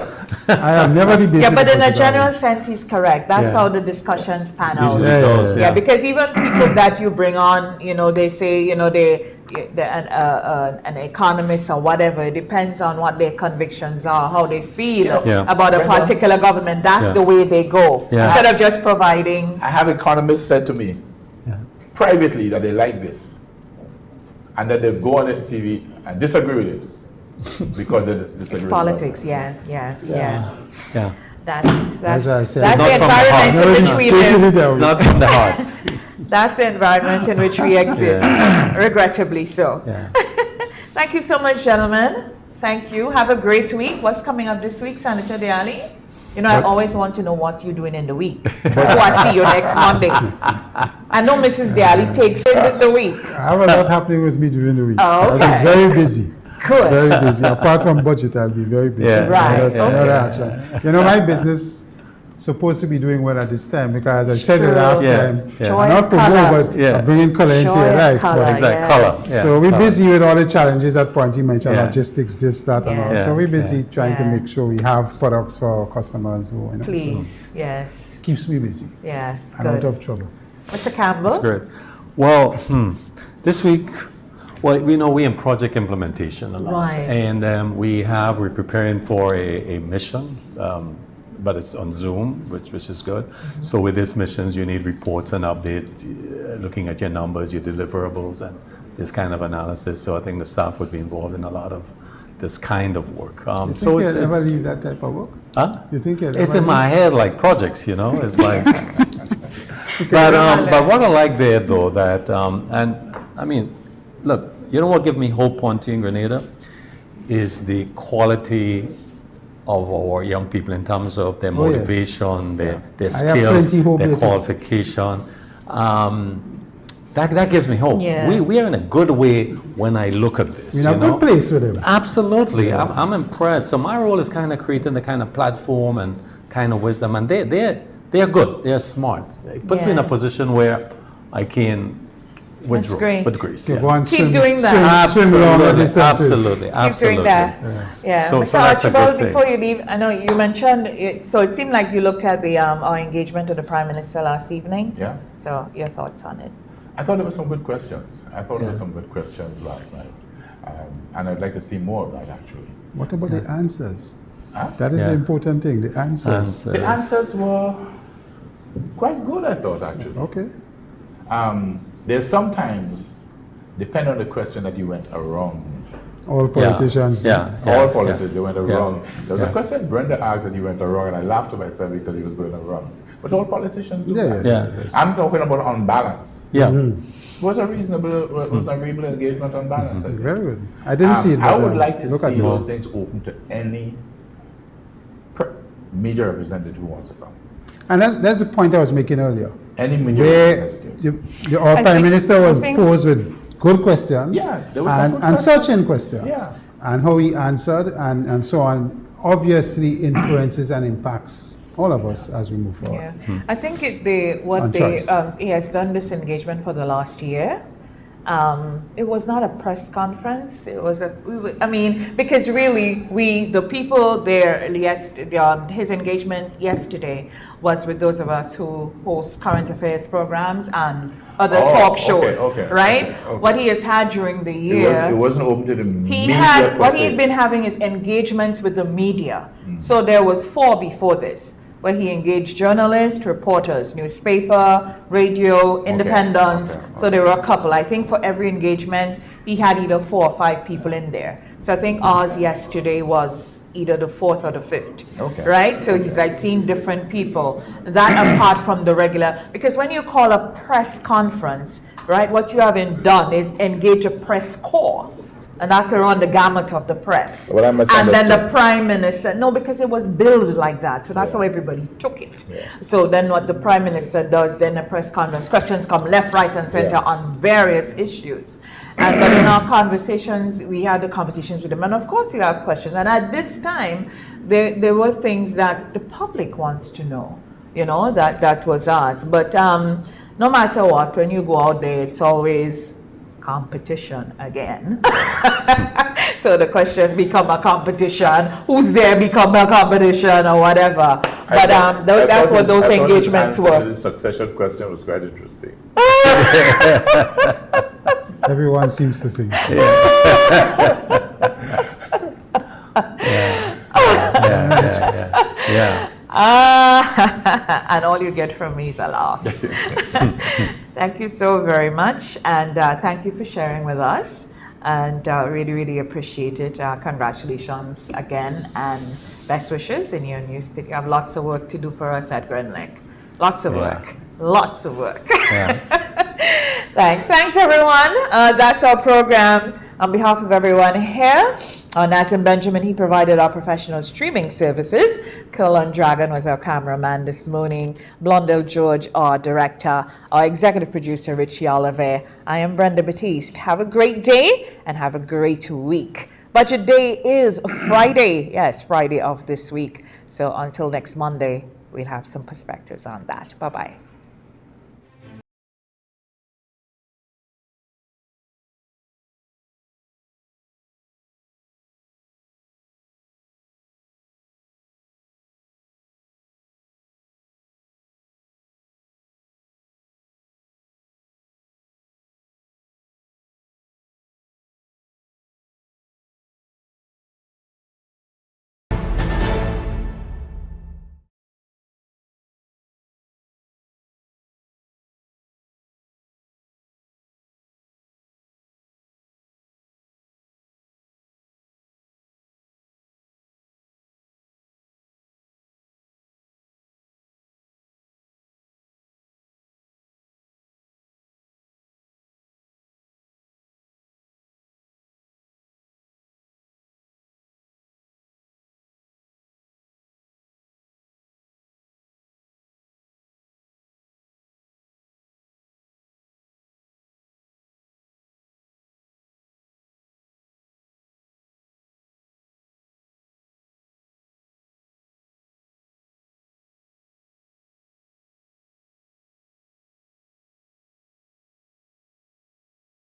I have never debated
Yeah, but
the
in a
budget that
general
way.
sense, he's correct. That's
Yeah.
how the discussions pan out.
Usually
Yeah,
does,
Yeah, because even people that you bring on, they say, an economist or whatever, it depends on what their convictions are, how they feel
Yeah.
about a particular government. That's
Yeah.
the way they go.
Yeah.
Instead of just providing.
I have economists said to me privately that they like this, and that they go on the TV and disagree with it because they disagree.
It's
with
politics,
it.
yeah.
Yeah.
That's
As I said.
the
Not from the
environment
heart.
in which we live.
It's not from the heart.
That's the environment in which we exist, regrettably so.
Yeah.
Thank you so much, gentlemen. Thank you. Have a great week. What's coming up this week, Senator Allie? I always want to know what you're doing in the week before I see you next Monday. I know Mrs. Daly takes in the week.
I have a lot happening with me during the week.
Oh, okay.
I'll be very busy.
Good.
Very busy. Apart from budget, I'll be very busy.
Yeah.
Right,
Another
okay.
action. My business supposed to be doing well at this time because as I said the
True.
last
Yeah,
time,
yeah.
Joy
I'm not
and colour.
promote, but
Yeah.
bringing color into
Joy
your
and
life.
colour,
But
Exactly.
yes.
Color. Yeah.
So we're
Color.
busy with all the challenges at point. You mentioned
Yeah.
logistics, this, that, and all.
Yeah.
So we're busy
Yeah.
trying to
Yeah.
make sure we have products for our customers who, so
Please, yes.
keeps me busy
Yeah,
and out
good.
of trouble.
Mr. Campbell?
That's great. Well, this week, we know we're in project implementation a lot.
Right.
And we're preparing for a mission, but it's on Zoom, which is good. So with these missions, you need reports and updates, looking at your numbers, your deliverables, and this kind of analysis. So I think the staff would be involved in a lot of this kind of work.
You think
So
you'll
it's
ever leave that type of work?
huh?
You think you'll
It's
ever
in my
leave?
head like projects, It's like. But what I like there though, that and I mean, look, you know what gives me hope on Partygrenada is the quality of our young people in terms of their
Oh, yes.
motivation, their
I have
skills,
plenty hope
their
with it.
qualification. That gives me hope.
Yeah.
We are in a good way when I look at this.
We're in a good place with them.
Absolutely, I'm impressed. So my role is kind of creating the kind of platform and kind of wisdom, and they're good. They're smart. It puts me in a
Yeah.
position where I can withdraw
great.
with grace.
To
yeah.
go and
Keep
swim,
doing that.
swim longer distances.
Absolutely,
Keep doing that. Yeah.
So
Mr.
that's a good
Archibald,
thing.
before you leave, I know you mentioned, so it seemed like you looked at our engagement with the Prime Minister last evening.
Yeah.
So your thoughts on it?
I thought there were some good questions. Last night. And I'd like to see more of that actually.
What about the answers?
Huh?
That is
Yeah.
the important thing, the answers.
The answers were quite good, I thought, actually.
Okay.
There's sometimes, depending on the question, that you went around.
All politicians. do.
All politicians, they went
Yeah.
wrong. There was a
Yeah.
question Brenda asked that he went wrong, and I laughed to myself because he was going wrong. But all politicians do
Yeah,
that.
yeah.
I'm talking about on balance.
Yeah.
Was a reasonable engagement on balance. I think.
Very good. I didn't see it.
I
but,
would like to
look
see
at it.
those things open to any media representative who wants to come.
And that's the point I was making earlier.
Any media
Where
representative.
our
I
Prime
think-
Minister was
I think-
posed with good questions
Yeah, there was some
and,
good
and
questions.
searching questions.
Yeah.
And how he answered and so on obviously influences and impacts all of us as we move forward.
Yeah. I think
On choice.
he has done this engagement for the last year. It was not a press conference. It was because really the people there, his engagement yesterday was with those of us who host current affairs programs and other talk shows, right?
Okay.
What he has had during the year.
It wasn't open to the
He
media.
had
per
what
se.
he'd been having is engagements with the media. So there was 4 before this, where he engaged journalists, reporters, newspaper, radio, independents. So there were a couple. I think for every engagement, he had either 4 or 5 people in there. So I think ours yesterday was either the 4th or the 5th.
Okay.
Right? So he's like seeing different people. That apart from the regular, because when you call a press conference, right, what you haven't done is engage a press corps. And that could run the gamut of the press.
Well, I
and then the
misunderstood.
prime minister, no, because it was billed like that. So that's how everybody took it. So then what the prime minister does, then a press conference, questions come left, right, and center on various issues. And but in our conversations, we had the conversations with them. And of course, you have questions. And at this time, there were things that the public wants to know, you know, that was ours. But no matter what, when you go out there, it's always competition again. So the question become a competition. Who's there become a competition or whatever. But that's what those engagements were.
The succession question was quite interesting.
Everyone seems to think so.
Yeah.
And all you get from me is a laugh. Thank you so very much, and thank you for sharing with us, and really, really appreciate it. Congratulations again, and best wishes in your new state. You have lots of work to do for us at Grand Lake. Lots of work. Lots of work. Thanks everyone. That's our program. On behalf of everyone here, Nathan Benjamin, he provided our professional streaming services. Curlon Dragon was our cameraman this morning. Blondell George, our director. Our executive producer, Richie Oliver. I am Brenda Baptiste. Have a great day and have a great week. Budget day is Friday. Yes, Friday of this week. So until next Monday, we'll have some perspectives on that. Bye-bye.